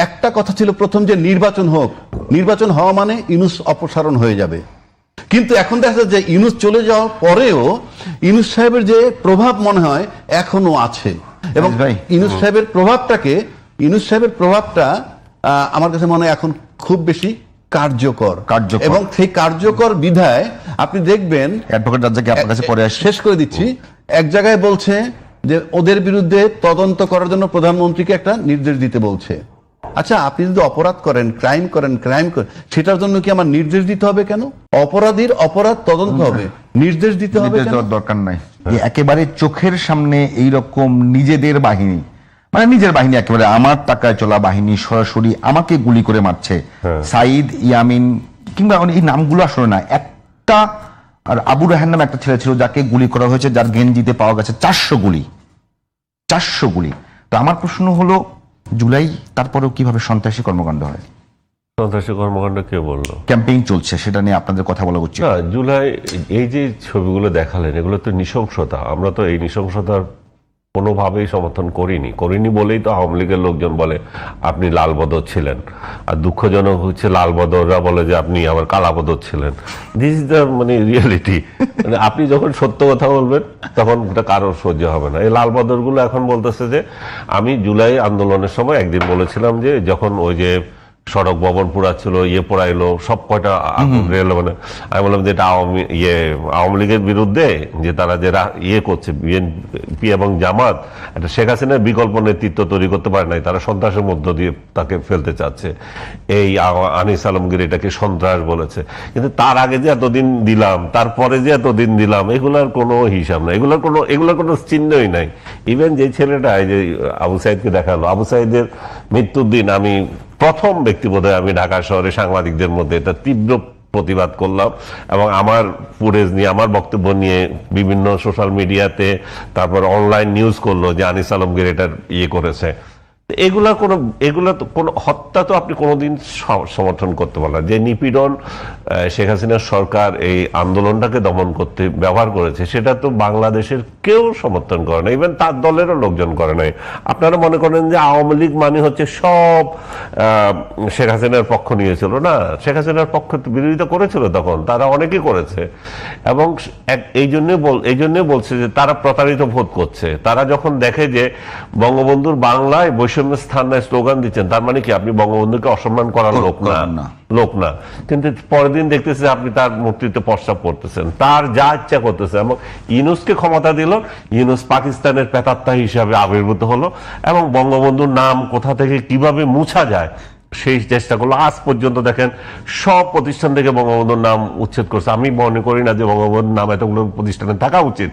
একটা কথা ছিল প্রথম যে নির্বাচন হোক, নির্বাচন হওয়া মানে ইউনূস অপসারণ হয়ে যাবে। কিন্তু এখন দেখা যাচ্ছে যে ইউনূস চলে যাওয়ার পরেও ইউনূস সাহেবের যে প্রভাব মনে হয় এখনো আছে, এবং ইউনূস সাহেবের প্রভাবটা আমার কাছে মনে হয় এখন খুব বেশি কার্যকর, এবং সেই কার্যকর বিধায় আপনি দেখবেন অ্যাডভোকেট রাজ্জাক আপনার কাছে পরে আসি, শেষ করে দিচ্ছি। এক জায়গায় বলছে যে ওদের বিরুদ্ধে তদন্ত করার জন্য প্রধানমন্ত্রীকে একটা নির্দেশ দিতে বলছে। আচ্ছা, আপনি যদি অপরাধ করেন, ক্রাইম করেন, সেটার জন্য কি আমার নির্দেশ দিতে হবে কেন? অপরাধীর অপরাধ তদন্ত হবে, নির্দেশ দিতে হবে দরকার নাই। একেবারে চোখের সামনে এইরকম নিজেদের বাহিনী, মানে নিজের বাহিনী, একেবারে আমার টাকায় চলা বাহিনী সরাসরি আমাকে গুলি করে মারছে। সাইদ, ইয়ামিন কিংবা এই নামগুলো আসলে না, একটা আর আবু রায়হান নামে একটা ছেলে ছিল যাকে গুলি করা হয়েছে, যার গেঞ্জিতে পাওয়া গেছে 400 গুলি। তো আমার প্রশ্ন হলো, জুলাই তারপরেও কিভাবে সন্ত্রাসী কর্মকাণ্ড হয়? সন্ত্রাসী কর্মকাণ্ড কে বললো? ক্যাম্পেইন চলছে, সেটা নিয়ে আপনাদের কথা বলা উচিত। জুলাই এই যে ছবিগুলো দেখালেন, এগুলো তো নৃশংসতা। আমরা তো এই নৃশংসতার কোনোভাবেই সমর্থন করিনি বলেই তো আওয়ামী লীগের লোকজন বলে আপনি লালবদর ছিলেন, আর দুঃখজনক হচ্ছে লালবদররা বলে যে আপনি আবার কালাবদর ছিলেন। দিস ইজ দ্য মানে রিয়েলিটি। মানে আপনি যখন সত্য কথা বলবেন তখন এটা কারোর সহ্য হবে না। এই লালবদরগুলো এখন বলতেছে যে আমি জুলাই আন্দোলনের সময় একদিন বলেছিলাম যে যখন ওই যে সড়ক ভবন পোড়াচ্ছিল, পোড়াইলো, সব কয়টা রেল, মানে আমি বললাম যে এটা আওয়ামী লীগের বিরুদ্ধে যে তারা যে করছে, বিএনপি এবং জামাত একটা শেখ হাসিনার বিকল্প নেতৃত্ব তৈরি করতে পারে নাই, তারা সন্ত্রাসের মধ্য দিয়ে তাকে ফেলতে চাচ্ছে। এই আনিস আলমগীর এটাকে সন্ত্রাস বলেছে। কিন্তু তার আগে যে এতদিন দিলাম, তারপরে যে এতদিন দিলাম, এগুলার কোনো হিসাব নাই, এগুলোর কোনো চিহ্নই নাই। ইভেন যে ছেলেটা এই যে আবু সাইদকে দেখালো, আবু সাইদের মৃত্যুর দিন আমি প্রথম ব্যক্তি বোধহয় আমি ঢাকা শহরে সাংবাদিকদের মধ্যে এটা তীব্র প্রতিবাদ করলাম, এবং আমার ফুটেজ নিয়ে, আমার বক্তব্য নিয়ে বিভিন্ন সোশ্যাল মিডিয়াতে, তারপর অনলাইন নিউজ করলো যে আনিস আলমগীর এটার করেছে। এগুলা তো কোনো হত্যা তো আপনি কোনোদিন সমর্থন করতে পারেন না। যে নিপীড়ন শেখ হাসিনার সরকার এই আন্দোলনটাকে দমন করতে ব্যবহার করেছে, সেটা তো বাংলাদেশের কেউ সমর্থন করে না, ইভেন তার দলেরও লোকজন করে নাই। আপনারা মনে করেন যে আওয়ামী লীগ মানে হচ্ছে সব শেখ হাসিনার পক্ষ নিয়েছিল? না, শেখ হাসিনার পক্ষ বিরোধিতা করেছিল তখন, তারা অনেকেই করেছে, এবং এই জন্যই বলছে যে তারা প্রতারিত বোধ করছে। তারা যখন দেখে যে বঙ্গবন্ধুর বাংলায় স্থান নাই স্লোগান দিচ্ছেন, তার মানে কি আপনি বঙ্গবন্ধুকে অসম্মান করার লোক না। কিন্তু পরের দিন দেখতেছে আপনি তার মূর্তিতে প্রস্তাব করতেছেন, তার যা ইচ্ছা করতেছে, এবং ইউনূসকে ক্ষমতা দিল, ইউনূস পাকিস্তানের প্রেতাত্মা হিসাবে আবির্ভূত হলো, এবং বঙ্গবন্ধুর নাম কোথা থেকে কিভাবে মুছা যায় সেই চেষ্টা করলো। আজ পর্যন্ত দেখেন সব প্রতিষ্ঠান থেকে বঙ্গবন্ধুর নাম উচ্ছেদ করছে। আমি মনে করি না যে বঙ্গবন্ধুর নাম এতগুলো প্রতিষ্ঠানে থাকা উচিত,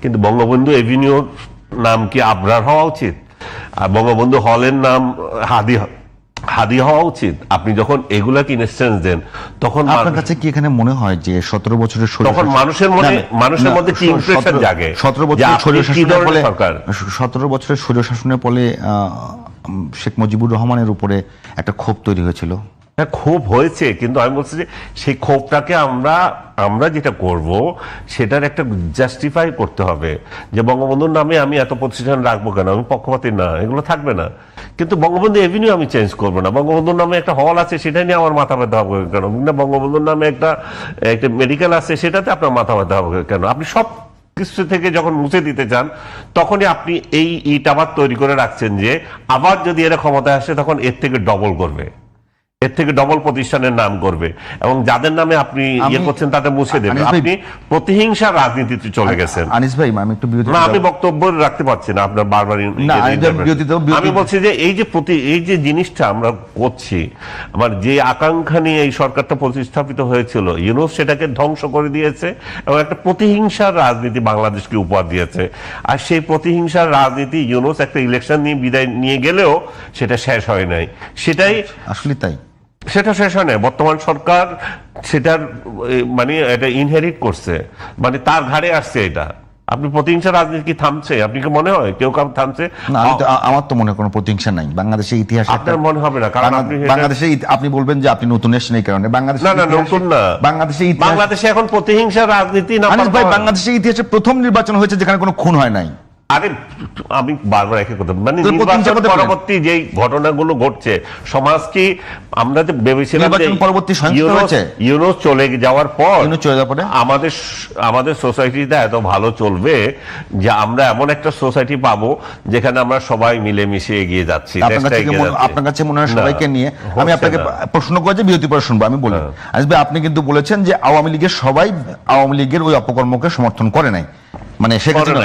কিন্তু বঙ্গবন্ধু এভিনিউর নাম কি আবরার হওয়া উচিত? আর বঙ্গবন্ধু হলের নাম হাদি হওয়া উচিত? আপনি যখন এগুলাকে ইনস্ট্যান্স দেন তখন আপনার কাছে কি এখানে মনে হয় যে 17 বছরের তখন মানুষের মধ্যে কি ইমপ্রেশন জাগে? 17 যে বছরের আপনি কি স্বৈরশাসনের ধরনের ফলে সরকার? 17 বছরের স্বৈরশাসনের ফলে শেখ মুজিবুর রহমানের উপরে একটা ক্ষোভ তৈরি হয়েছিল। হ্যাঁ, ক্ষোভ হয়েছে, কিন্তু আমি বলছি যে সেই ক্ষোভটাকে আমরা যেটা করব সেটার একটা জাস্টিফাই করতে হবে, যে বঙ্গবন্ধুর নামে আমি এত প্রতিষ্ঠান রাখবো কেন, আমি পক্ষপাতী না, এগুলো থাকবে না। কিন্তু বঙ্গবন্ধু এভিনিউ আমি চেঞ্জ করবো না। বঙ্গবন্ধুর নামে একটা হল আছে, সেটা নিয়ে আমার মাথা ব্যথা হবে কেন? না, বঙ্গবন্ধুর নামে একটা মেডিকেল আছে, সেটাতে আপনার মাথা ব্যথা হবে কেন? আপনি সব কিছু থেকে যখন মুছে দিতে চান, তখনই আপনি এই ইট আবার তৈরি করে রাখছেন যে আবার যদি এরা ক্ষমতায় আসে তখন এর থেকে ডবল করবে, এর থেকে ডবল প্রতিষ্ঠানের নাম করবে, এবং যাদের নামে আপনি ইয়ে করছেন তাদের মুছে দেবে। আপনি প্রতিহিংসার রাজনীতিতে চলে গেছেন। আনিস ভাই, আমি একটু বিরতি না, আমি বক্তব্য রাখতে পারছি না, আপনার বারবার আমি বলছি যে এই যে জিনিসটা আমরা করছি, আমার যে আকাঙ্ক্ষা নিয়ে এই সরকারটা প্রতিস্থাপিত হয়েছিল, ইউনূস সেটাকে ধ্বংস করে দিয়েছে এবং একটা প্রতিহিংসার রাজনীতি বাংলাদেশকে উপহার দিয়েছে। আর সেই প্রতিহিংসার রাজনীতি ইউনূস একটা ইলেকশন নিয়ে বিদায় নিয়ে গেলেও সেটা শেষ হয় নাই। সেটাই আসলে তাই, সেটা শেষ হয় না। বর্তমান সরকার সেটার মানে এটা ইনহেরিট করছে, মানে তার ঘাড়ে আসছে এটা। আপনি প্রতিহিংসা রাজনীতি কি থামছে? আপনি কি মনে হয় কেউ থামছে? না, আমার তো মনে হয় কোনো প্রতিহিংসা নাই বাংলাদেশের ইতিহাসে। আপনার মনে হবে না, কারণ বাংলাদেশে আপনি বলবেন যে আপনি নতুন এসেছেন এই কারণে। বাংলাদেশে না, নতুন না, বাংলাদেশে এখন প্রতিহিংসা রাজনীতি না। ভাই, বাংলাদেশের ইতিহাসে প্রথম নির্বাচন হয়েছে যেখানে কোনো খুন হয় নাই। আরে আমি বারবার একই কথা, মানে নির্বাচন পরবর্তী যে ঘটনাগুলো ঘটছে, সমাজ কি আমরা যে ভেবেছিলাম ইউনূস চলে যাওয়ার পর আমাদের সোসাইটিটা এত ভালো চলবে যে আমরা এমন একটা সোসাইটি পাবো যেখানে আমরা সবাই মিলেমিশে এগিয়ে যাচ্ছি। আপনার কাছে মনে হয় সবাইকে নিয়ে আমি আপনাকে প্রশ্ন করে যে বিরতি পরে শুনবো। আমি বলি, আসবে আপনি কিন্তু বলেছেন যে আওয়ামী লীগের সবাই আওয়ামী লীগের ওই অপকর্মকে সমর্থন করে নাই, মানে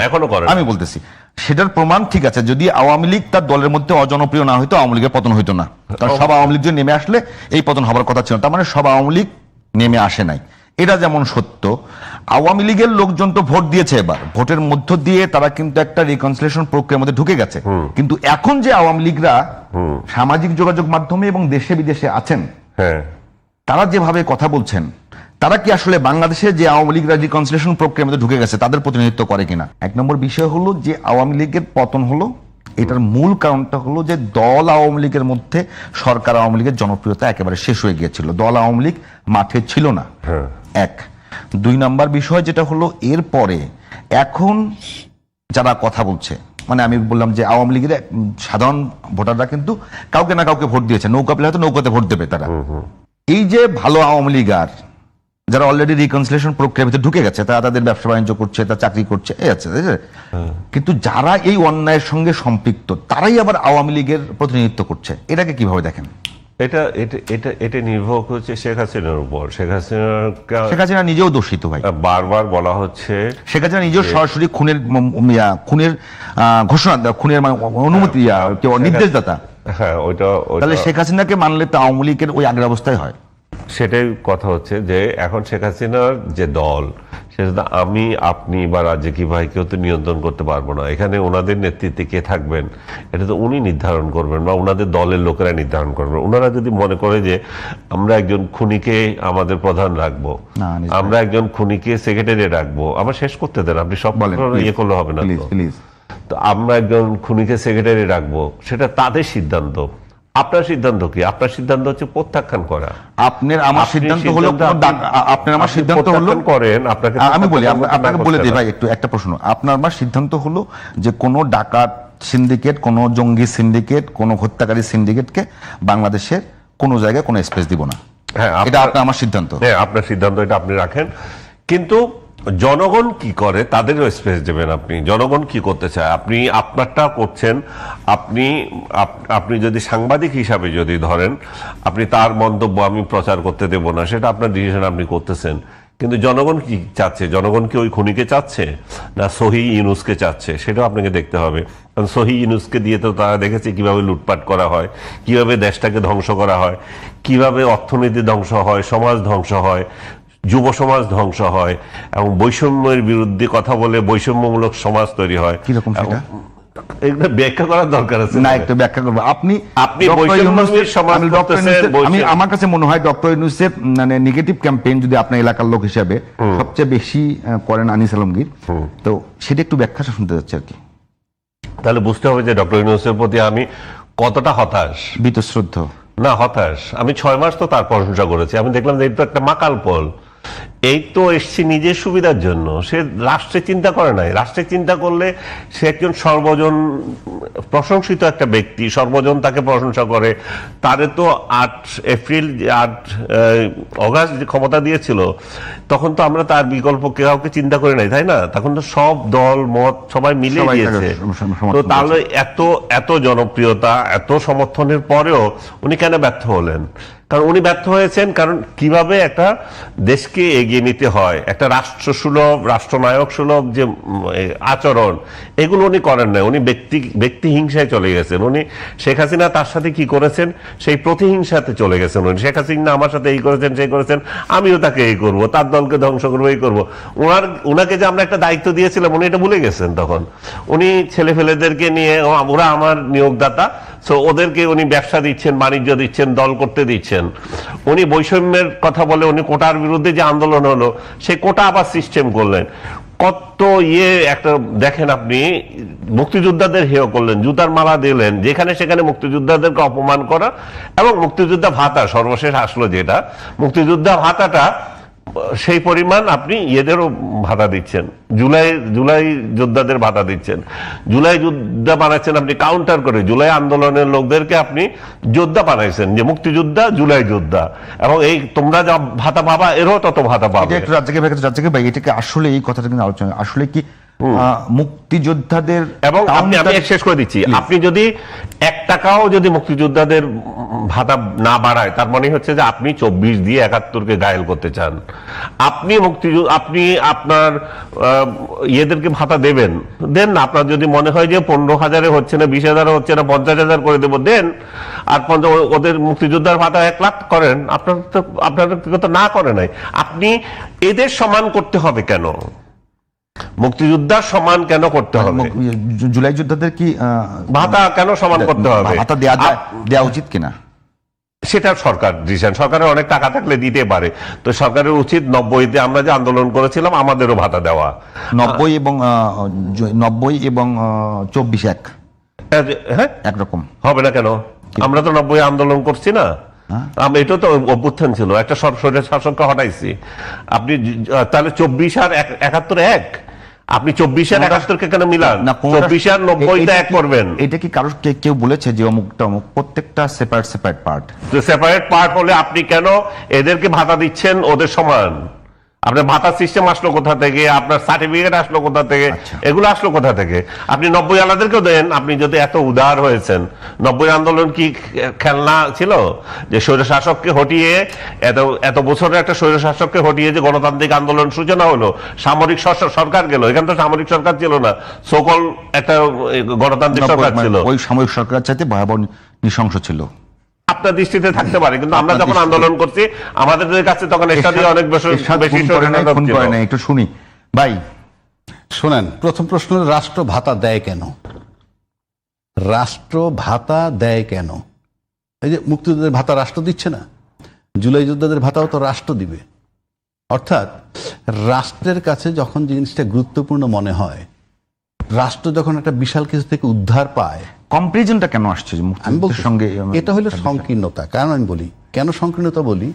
এখনো করে। আমি বলতেছি সেটার প্রমাণ ঠিক আছে, যদি আওয়ামী লীগ তার দলের মধ্যে অজনপ্রিয় না হইতো, আওয়ামী লীগের পতন হইতো না। কারণ সব আওয়ামী লীগ যদি নেমে আসলে এই পতন হবার কথা ছিল, তার মানে সব আওয়ামী লীগ নেমে আসে নাই। এটা যেমন সত্য, আওয়ামী লীগের লোকজন তো ভোট দিয়েছে, এবার ভোটের মধ্য দিয়ে তারা কিন্তু একটা রিকনসিলিয়েশন প্রক্রিয়ার মধ্যে ঢুকে গেছে। কিন্তু এখন যে আওয়ামী লীগরা সামাজিক যোগাযোগ মাধ্যমে এবং দেশে বিদেশে আছেন, তারা যেভাবে কথা বলছেন, তারা কি আসলে বাংলাদেশে যে আওয়ামী লীগরা রিকনসিলিয়েশন প্রক্রিয়ার মধ্যে ঢুকে গেছে তাদের প্রতিনিধিত্ব করে কিনা? এক নম্বর বিষয় হলো যে আওয়ামী লীগের পতন হলো, এটার মূল কারণটা হলো যে দল আওয়ামী লীগের মধ্যে সরকার আওয়ামী লীগের জনপ্রিয়তা একেবারে শেষ হয়ে গিয়েছিল, দল আওয়ামী লীগ মাঠে ছিল না। এক। দুই নম্বর বিষয় যেটা হলো, এরপরে এখন যারা কথা বলছে, মানে আমি বললাম যে আওয়ামী লীগের সাধারণ ভোটাররা কিন্তু কাউকে না কাউকে ভোট দিয়েছে, নৌকা পেলে হয়তো নৌকাতে ভোট দেবে তারা। এই যে ভালো আওয়ামী লীগ আর যারা অলরেডি রিকনসিলিয়েশন প্রক্রিয়ার ভিতরে ঢুকে গেছে, তারা তাদের ব্যবসা বাণিজ্য করছে, তারা চাকরি করছে, এই আছে। কিন্তু যারা এই অন্যায়ের সঙ্গে সম্পৃক্ত, তারাই আবার আওয়ামী লীগের প্রতিনিধিত্ব করছে। এটাকে কিভাবে দেখেন? এটা নির্ভর করছে শেখ হাসিনার উপর। শেখ হাসিনা নিজেও দোষিত ভাই, বারবার বলা হচ্ছে। শেখ হাসিনা নিজেও সরাসরি খুনের ঘোষণা, খুনের অনুমতি, নির্দেশদাতা। হ্যাঁ, তাহলে শেখ হাসিনাকে মানলে তো আওয়ামী লীগের ওই আগের অবস্থায় হয়। সেটাই কথা হচ্ছে যে এখন শেখ হাসিনার যে দল, সেটা আমি আপনি বা রাজ্জাকি ভাই কেউ তো নিয়ন্ত্রণ করতে পারবো না। এখানে ওনাদের নেতৃত্বে কে থাকবেন এটা তো উনি নির্ধারণ করবেন, বা ওনাদের দলের লোকেরা নির্ধারণ করবেন। ওনারা যদি মনে করে যে আমরা একজন খুনিকে আমাদের প্রধান রাখবো, আমরা একজন খুনিকে সেক্রেটারি রাখবো, আমার শেষ করতে দেন, আপনি সব ইয়ে করলে হবে না। তো আমরা একজন খুনিকে সেক্রেটারি রাখবো, সেটা তাদের সিদ্ধান্ত। আপনার সিদ্ধান্ত কি? আপনার সিদ্ধান্ত হচ্ছে প্রত্যাখ্যান করা। আপনার আমার সিদ্ধান্ত হলো করেন। আপনাকে আমি বলি, আপনাকে বলে দিই ভাই একটু একটা প্রশ্ন। আপনার আমার সিদ্ধান্ত হলো যে কোনো ডাকাত সিন্ডিকেট, কোনো জঙ্গি সিন্ডিকেট, কোনো হত্যাকারী সিন্ডিকেটকে বাংলাদেশের কোনো জায়গায় কোনো স্পেস দিব না। হ্যাঁ, এটা আমার সিদ্ধান্ত। হ্যাঁ, আপনার সিদ্ধান্ত, এটা আপনি রাখেন। কিন্তু জনগণ কি করে তাদেরও স্পেস দেবেন আপনি। জনগণ কি করতে চায়, আপনি আপনারটা করছেন। আপনি যদি সাংবাদিক হিসাবে যদি ধরেন, আপনি তার মন্তব্য আমি প্রচার করতে দেব না, সেটা আপনার ডিসিশন, আপনি করতেছেন। কিন্তু জনগণ কি চাচ্ছে? জনগণ কি ওই খুনিকে চাচ্ছে না সহি ইউনুসকে চাচ্ছে? সেটাও আপনাকে দেখতে হবে। কারণ সহি ইউনুসকে দিয়ে তো তারা দেখেছে কিভাবে লুটপাট করা হয়, কিভাবে দেশটাকে ধ্বংস করা হয়, কিভাবে অর্থনীতি ধ্বংস হয়, সমাজ ধ্বংস হয়, যুব সমাজ ধ্বংস হয়, এবং বৈষম্যের বিরুদ্ধে কথা বলে বৈষম্যমূলক সমাজ তৈরি হয়। কিরকম সেটা? এগুলো ব্যাখ্যা করার দরকার আছে না, একটু ব্যাখ্যা করবো। আপনি ডক্টর বৈষম্যের সমাজ আমি করতেছেন, আমার কাছে মনে হয় ডক্টর ইউনূসের মানে নেগেটিভ ক্যাম্পেইন যদি আপনার এলাকার লোক হিসাবে সবচেয়ে বেশি করেন আনিস আলমগীর, তো সেটা একটু ব্যাখ্যাটা শুনতে যাচ্ছে আর কি। তাহলে বুঝতে হবে যে ডক্টর ইউনূসের প্রতি আমি কতটা হতাশ। বীতশ্রদ্ধ না, হতাশ। আমি 6 মাস তো তার প্রশংসা করেছি। আমি দেখলাম যে এই তো একটা মাকাল পল, এই তো এসছে নিজের সুবিধার জন্য, সে রাষ্ট্রের চিন্তা করে নাই। রাষ্ট্রের চিন্তা করলে সে একজন সর্বজন প্রশংসিত একটা ব্যক্তি, সর্বজন তাকে প্রশংসা করে। তারে তো 8 এপ্রিল 8 অগাস্ট যে ক্ষমতা দিয়েছিল, তখন তো আমরা তার বিকল্প কাউকে চিন্তা করে নাই, তাই না? তখন তো সব দল মত সবাই মিলে সবাই দিয়েছে। সমর্থন তো তাহলে এত জনপ্রিয়তা, এত সমর্থনের পরেও উনি কেন ব্যর্থ হলেন? কারণ উনি ব্যর্থ হয়েছেন কারণ কিভাবে একটা দেশকে এগিয়ে নিতে হয়, একটা রাষ্ট্রসুলভ রাষ্ট্রনায়ক সুলভ যে আচরণ, এগুলো উনি করেন না। উনি ব্যক্তি হিংসায় চলে গেছেন। উনি শেখ হাসিনা তার সাথে কি করেছেন সেই প্রতিহিংসাতে চলে গেছেন। উনি শেখ হাসিনা আমার সাথে এই করেছেন সেই করেছেন, আমিও তাকে এই করব, তার দলকে ধ্বংস করবো, এই করবো। উনাকে যে আমরা একটা দায়িত্ব দিয়েছিলাম উনি এটা ভুলে গেছেন। তখন উনি ছেলেফেলেদেরকে নিয়ে, ওরা আমার নিয়োগদাতা, সো ওদেরকে উনি ব্যবসা দিচ্ছেন, বাণিজ্য দিচ্ছেন, দল করতে দিচ্ছেন। উনি বৈষম্যের কথা বলে উনি কোটার বিরুদ্ধে যে আন্দোলন হলো, সেই কোটা আবার সিস্টেম করলেন। কত একটা দেখেন আপনি, মুক্তিযোদ্ধাদের হেয় করলেন, জুতার মালা দিলেন, যেখানে সেখানে মুক্তিযোদ্ধাদেরকে অপমান করা, এবং মুক্তিযোদ্ধা ভাতা সর্বশেষ আসলো যেটা, মুক্তিযোদ্ধা ভাতাটা সেই পরিমাণ আপনি এদেরও ভাতা দিচ্ছেন, জুলাই যোদ্ধাদের ভাতা দিচ্ছেন, জুলাই যোদ্ধা বানাচ্ছেন আপনি কাউন্টার করে, জুলাই আন্দোলনের লোকদেরকে আপনি যোদ্ধা বানাইছেন, যে মুক্তিযোদ্ধা জুলাই যোদ্ধা, এবং এই তোমরা যা ভাতা পাবা এরও তত ভাতা পাবে। একটু রাজ্জাকে ভাই, এটাকে আসলে এই কথাটা কিন্তু আলোচনা আসলে কি মুক্তিযোদ্ধাদের, এবং আমি শেষ করে দিচ্ছি, আপনি যদি 1 টাকাও যদি মুক্তিযোদ্ধাদের ভাতা না বাড়ায়, তার মানে হচ্ছে যে আপনি 24 দিয়ে 71-কে ঘায়েল করতে চান। আপনি আপনি আপনার ইয়েদেরকে ভাতা দেন না। আপনার যদি মনে হয় যে 15,000-এ হচ্ছে না, 20,000-এ হচ্ছে না, 50,000 করে দেবো, দেন। আর ওদের মুক্তিযোদ্ধার ভাতা 1 লাখ করেন। আপনার ব্যক্তিগত না করে নাই, আপনি এদের সমান করতে হবে কেন? মুক্তিযোদ্ধার সমান কেন করতে হবে? জুলাই যোদ্ধাদের কি ভাতা কেন সমান করতে হবে? ভাতা দেওয়া উচিত কিনা সেটা সরকার ডিসিশন। সরকারের অনেক টাকা থাকলে দিতে পারে। তো সরকারের উচিত 90-তে আমরা যে আন্দোলন করেছিলাম আমাদেরও ভাতা দেওয়া। 90 এবং 24 হ্যাঁ, একরকম হবে না কেন? আমরা তো 90 আন্দোলন করছি না। এটা তো অভ্যুত্থান ছিল, একটা স্বৈর শাসককে হটাইছি। আপনি তাহলে 24 আর 71 এক, আপনি 24 আর 71-কে কেন মিলান? 24 আর 90-টা এক করবেন। এটা কি কারো কেউ বলেছে যে অমুকটা অমুক? প্রত্যেকটা সেপারেট পার্ট। তো সেপারেট পার্ট হলে আপনি কেন এদেরকে ভাতা দিচ্ছেন ওদের সমান? আপনার ভাতা সিস্টেম আসলো কোথা থেকে? আপনার সার্টিফিকেট আসলো কোথা থেকে? এগুলো আসলো কোথা থেকে? আপনি 90 আলাদেরকেও দেন। আপনি যদি এত উদার হয়েছেন, 90 আন্দোলন কি খেলনা ছিল যে স্বৈরশাসককে হটিয়ে, এত বছরের একটা স্বৈরশাসককে হটিয়ে যে গণতান্ত্রিক আন্দোলন সূচনা হলো, সামরিক সরকার গেল, এখানে তো সামরিক সরকার ছিল না, সকল একটা গণতান্ত্রিক সরকার ছিল। ওই সামরিক সরকার চাইতে ভয়াবহ নৃশংস ছিল। আপনার দৃষ্টিতে থাকতে পারে, কিন্তু আমরা যখন আন্দোলন করছি আমাদের কাছে তখন অনেক বেশি। একটু শুনি ভাই। শোনেন, প্রথম প্রশ্ন, রাষ্ট্র ভাতা দেয় কেন? রাষ্ট্র ভাতা দেয় কেন? এই যে মুক্তিযোদ্ধাদের ভাতা রাষ্ট্র দিচ্ছে না, জুলাই যোদ্ধাদের ভাতাও তো রাষ্ট্র দিবে। অর্থাৎ রাষ্ট্রের কাছে যখন জিনিসটা গুরুত্বপূর্ণ মনে হয়, রাষ্ট্র যখন একটা বিশাল কিছু থেকে উদ্ধার পায়, কম্পারিজনটা কেন আসছে মুক্তিযুদ্ধের সঙ্গে? এটা হলো সংকীর্ণতা। কারণ আমি বলি কেন সংকীর্ণতা বলি,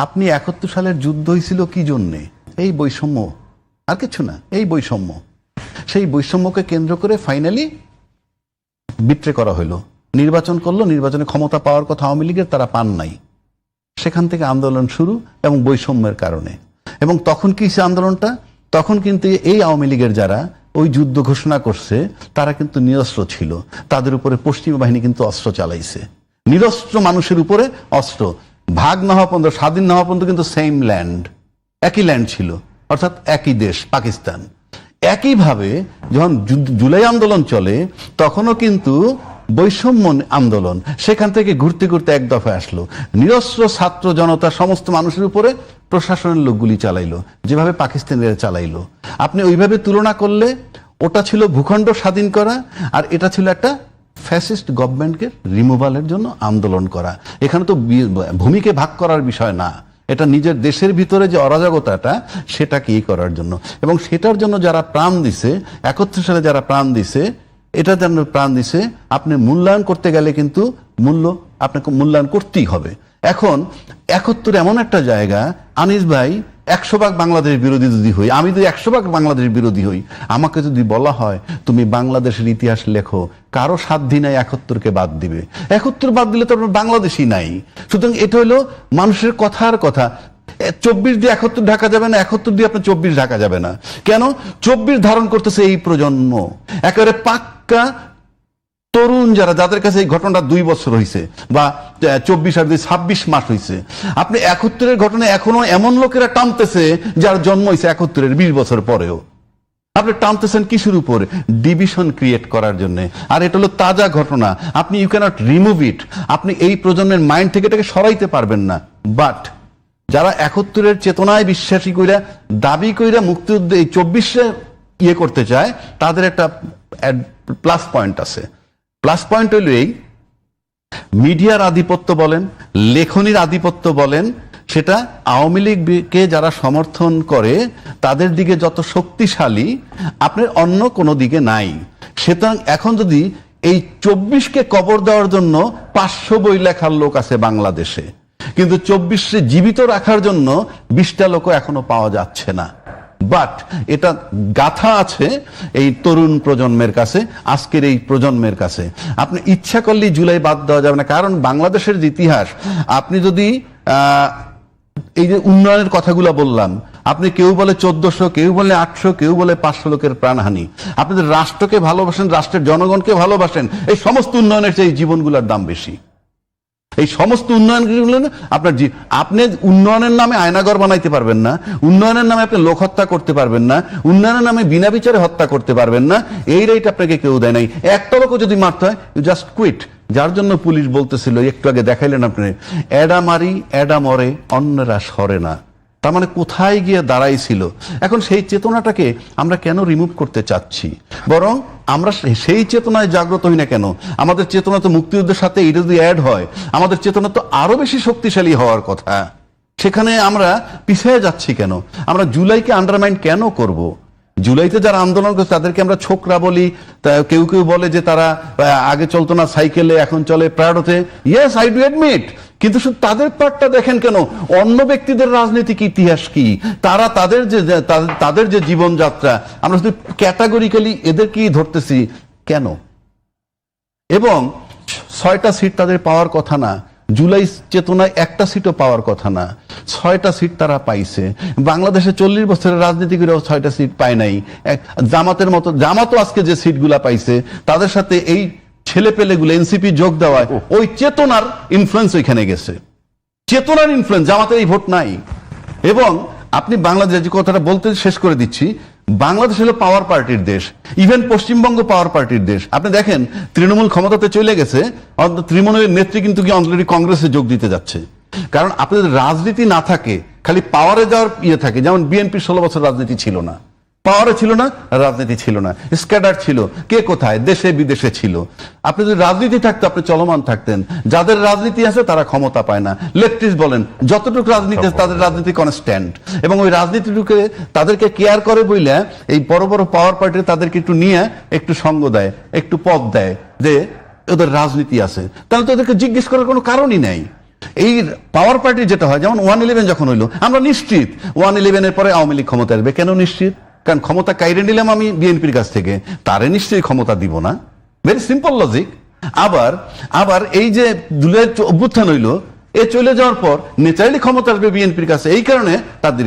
আপনি 71 সালের যুদ্ধ হয়েছিল কি জন্যে? এই বৈষম্য, আর কিছু না, এই বৈষম্য। সেই বৈষম্যকে কেন্দ্র করে ফাইনালি বিট্রে করা হলো, নির্বাচন করলো, নির্বাচনে ক্ষমতা পাওয়ার কথা আওয়ামী লীগের, তারা পান নাই। সেখান থেকে আন্দোলন শুরু, এবং বৈষম্যের কারণে। এবং তখন কি সে আন্দোলনটা? তখন কিন্তু এই আওয়ামী লীগের যারা ওই যুদ্ধ ঘোষণা করছে তারা কিন্তু নিরস্ত্র ছিল, তাদের উপরে পশ্চিমা বাহিনী কিন্তু অস্ত্র চালাইছে। নিরস্ত্র মানুষের উপরে অস্ত্র, ভাগ না হওয়া পর্যন্ত, স্বাধীন না হওয়া পর্যন্ত কিন্তু সেম ল্যান্ড, একই ল্যান্ড ছিল, অর্থাৎ একই দেশ পাকিস্তান। একইভাবে যখন জুলাই আন্দোলন চলে তখনও কিন্তু বৈষম্য আন্দোলন, সেখান থেকে ঘুরতে ঘুরতে এক দফায় আসলো। নিরস্ত্র ছাত্র জনতা সমস্ত মানুষের উপরে প্রশাসনের লোক গুলি চালাইলো, যেভাবে পাকিস্তানিরা চালাইলো। আপনি ওইভাবে তুলনা করলে ওটা ছিল ভূখণ্ড স্বাধীন করা, আর এটা ছিল একটা ফ্যাসিস্ট গভর্নমেন্টকে রিমুভালের জন্য আন্দোলন করা। এখানে তো ভূমিকে ভাগ করার বিষয় না, এটা নিজের দেশের ভিতরে যে অরাজকতাটা সেটাকে করার জন্য। এবং সেটার জন্য যারা প্রাণ দিছে, 71 সালে যারা প্রাণ দিছে, এটার জন্য প্রাণ দিছে, আপনি মূল্যায়ন করতে গেলে কিন্তু আপনাকে মূল্যায়ন করতেই হবে। এখন 71 এমন একটা জায়গা, আনিস ভাই 100 ভাগ বাংলাদেশ বিরোধী যদি হই, আমি যদি 100 ভাগ বাংলাদেশ বিরোধী হই, আমাকে যদি বলা হয় তুমি বাংলাদেশের ইতিহাস লেখো, কারো সাধ্য নাই 71-কে বাদ দিবে। 71 বাদ দিলে তো আপনার বাংলাদেশই নাই। সুতরাং এটা হলো মানুষের কথার কথা। 24 দিয়ে 71 ঢাকা যাবে না, 71 দিয়ে আপনার 24 ঢাকা যাবে না। কেন? 24 ধারণ করতেছে এই প্রজন্ম, একেবারে পাক্কা তরুণ যারা, যাদের কাছে এই ঘটনাটা 2 বছর হয়েছে বা 24 আর 26 মাস হয়েছে। আপনি 71-এর ঘটনা এখনো এমন লোকেরা টানতেছে যার জন্ম হয়েছে 71-এর 20 বছর পরেও। আপনি টানতেছেন কিসের উপরে? ডিভিশন ক্রিয়েট করার জন্য। আর এটা হলো তাজা ঘটনা, আপনি ইউ ক্যানট রিমুভ ইট। আপনি এই প্রজন্মের মাইন্ড থেকে এটাকে সরাইতে পারবেন না। বাট যারা 71-এর চেতনায় বিশ্বাসী কইরা দাবি কইরা মুক্তিযুদ্ধ এই 24-এ করতে চায়, তাদের একটা প্লাস পয়েন্ট আছে। প্লাস পয়েন্ট হইল এই, মিডিয়ার আধিপত্য বলেন, লেখনির আধিপত্য বলেন, সেটা আওয়ামী লীগকে যারা সমর্থন করে তাদের দিকে যত শক্তিশালী আপনার অন্য কোনো দিকে নাই। সুতরাং এখন যদি এই 24-কে কবর দেওয়ার জন্য 500 বই লেখার লোক আছে বাংলাদেশে, কিন্তু 24-কে জীবিত রাখার জন্য 20টা লোকও এখনো পাওয়া যাচ্ছে না। বাট এটা গাথা আছে এই তরুণ প্রজন্মের কাছে, আজকের এই প্রজন্মের কাছে। আপনি ইচ্ছা করলেই জুলাই বাদ দেওয়া যাবে না, কারণ বাংলাদেশের যে ইতিহাস, আপনি যদি এই যে উন্নয়নের কথাগুলো বললাম, আপনি কেউ বলে 1400, কেউ বলে 800, কেউ বলে 500 লোকের প্রাণহানি। আপনি যদি রাষ্ট্রকে ভালোবাসেন, রাষ্ট্রের জনগণকে ভালোবাসেন, এই সমস্ত উন্নয়নের চেয়ে জীবনগুলোর দাম বেশি। এই সমস্ত উন্নয়নগুলো আপনি উন্নয়নের নামে আয়নাঘর বানাইতে পারবেন না, উন্নয়নের নামে আপনি লোক হত্যা করতে পারবেন না, উন্নয়নের নামে বিনা বিচারে হত্যা করতে পারবেন না। এই রাইট আপনাকে কেউ দেয় নাই। একটা লোকও যদি মারতে হয়, ইউ জাস্ট কুইট। যার জন্য পুলিশ বলতেছিল, একটু আগে দেখাইলেন আপনি, এডা মারি এডা মরে অন্যরা সরে না। তার মানে কোথায় গিয়ে দাঁড়াইছিল। এখন সেই চেতনাটাকে আমরা কেন রিমুভ করতে চাচ্ছি? বরং আমরা সেই চেতনায় জাগ্রত হই না কেন? আমাদের চেতনা তো মুক্তিযুদ্ধের সাথে এটা যদি অ্যাড হয়, আমাদের চেতনা তো আরো বেশি শক্তিশালী হওয়ার কথা। সেখানে আমরা পিছিয়ে যাচ্ছি কেন? আমরা জুলাইকে আন্ডারমাইন কেন করব? জুলাইতে যারা আন্দোলন করছে তাদেরকে আমরা ছোকরা বলি, কেউ কেউ বলে যে তারা আগে চলতো না সাইকেলে, এখন চলে প্রাডোতে। Yes, I do admit. কিন্তু শুধু তাদের পার্টটা দেখেন কেন? অন্য ব্যক্তিদের রাজনৈতিক ইতিহাস কি, তারা তাদের যে জীবনযাত্রা, আমরা শুধু ক্যাটাগরিক্যালি এদেরকেই ধরতেছি কেন? এবং 6টা সিট তাদের পাওয়ার কথা না, জুলাই চেতনায় একটা সিটও পাওয়ার কথা না, 6টা সিট তারা পাইছে। বাংলাদেশে 40 বছরের রাজনীতি করেও 6টা সিট পায় নাই। জামাতের মতো, জামাতও আজকে যে সিটগুলা পাইছে, তাদের সাথে এই ছেলে পেলেগুলো এনসিপি যোগ দেওয়ায় ওই চেতনার ইনফ্লুয়েন্স ওইখানে গেছে। চেতনার ইনফ্লুয়েন্স, জামাতের এই ভোট নাই। এবং আপনি বাংলাদেশ, যে কথাটা বলতে শেষ করে দিচ্ছি, বাংলাদেশ হলো পাওয়ার পার্টির দেশ, ইভেন পশ্চিমবঙ্গ পাওয়ার পার্টির দেশ। আপনি দেখেন তৃণমূল ক্ষমতাতে চলে গেছে, তৃণমূলের নেত্রী কিন্তু কি অলরেডি কংগ্রেসে যোগ দিতে যাচ্ছে। কারণ আপনাদের রাজনীতি না থাকে, খালি পাওয়ারে যাওয়ার ইয়ে থাকে। যেমন বিএনপি 16 বছর রাজনীতি ছিল না, পাওয়ারে ছিল না, রাজনীতি ছিল না, স্ক্যাডার ছিল, কে কোথায় দেশে বিদেশে ছিল। আপনি যদি রাজনীতি থাকতো, আপনি চলমান থাকতেন। যাদের রাজনীতি আছে তারা ক্ষমতা পায় না। লেফটিস্ট বলেন, যতটুকু রাজনীতি আছে তাদের রাজনীতি কনস্ট্যান্ট, এবং ওই রাজনীতিটুকে তাদেরকে কেয়ার করে বইলে এই বড় বড় পাওয়ার পার্টি তাদেরকে একটু নিয়ে একটু সঙ্গ দেয়, একটু পদ দেয়, যে ওদের রাজনীতি আছে। তাহলে তো ওদেরকে জিজ্ঞেস করার কোনো কারণই নাই। এই পাওয়ার পার্টি যেটা হয়, যেমন 111 যখন হইলো, আমরা নিশ্চিত 111-এর পরে আওয়ামী লীগ ক্ষমতা আসবে। কেন নিশ্চিত? কারণ ক্ষমতা কাইরে নিলাম আমি বিএনপির কাছ থেকে, তারে নিশ্চয়ই ক্ষমতা দিব না। Very simple logic. আবার এই যে জুলাই অভ্যুত্থান হইলো, এ চলে যাওয়ার পর ন্যাচারালি ক্ষমতা আসবে বিএনপির কাছে। এই কারণে তাদের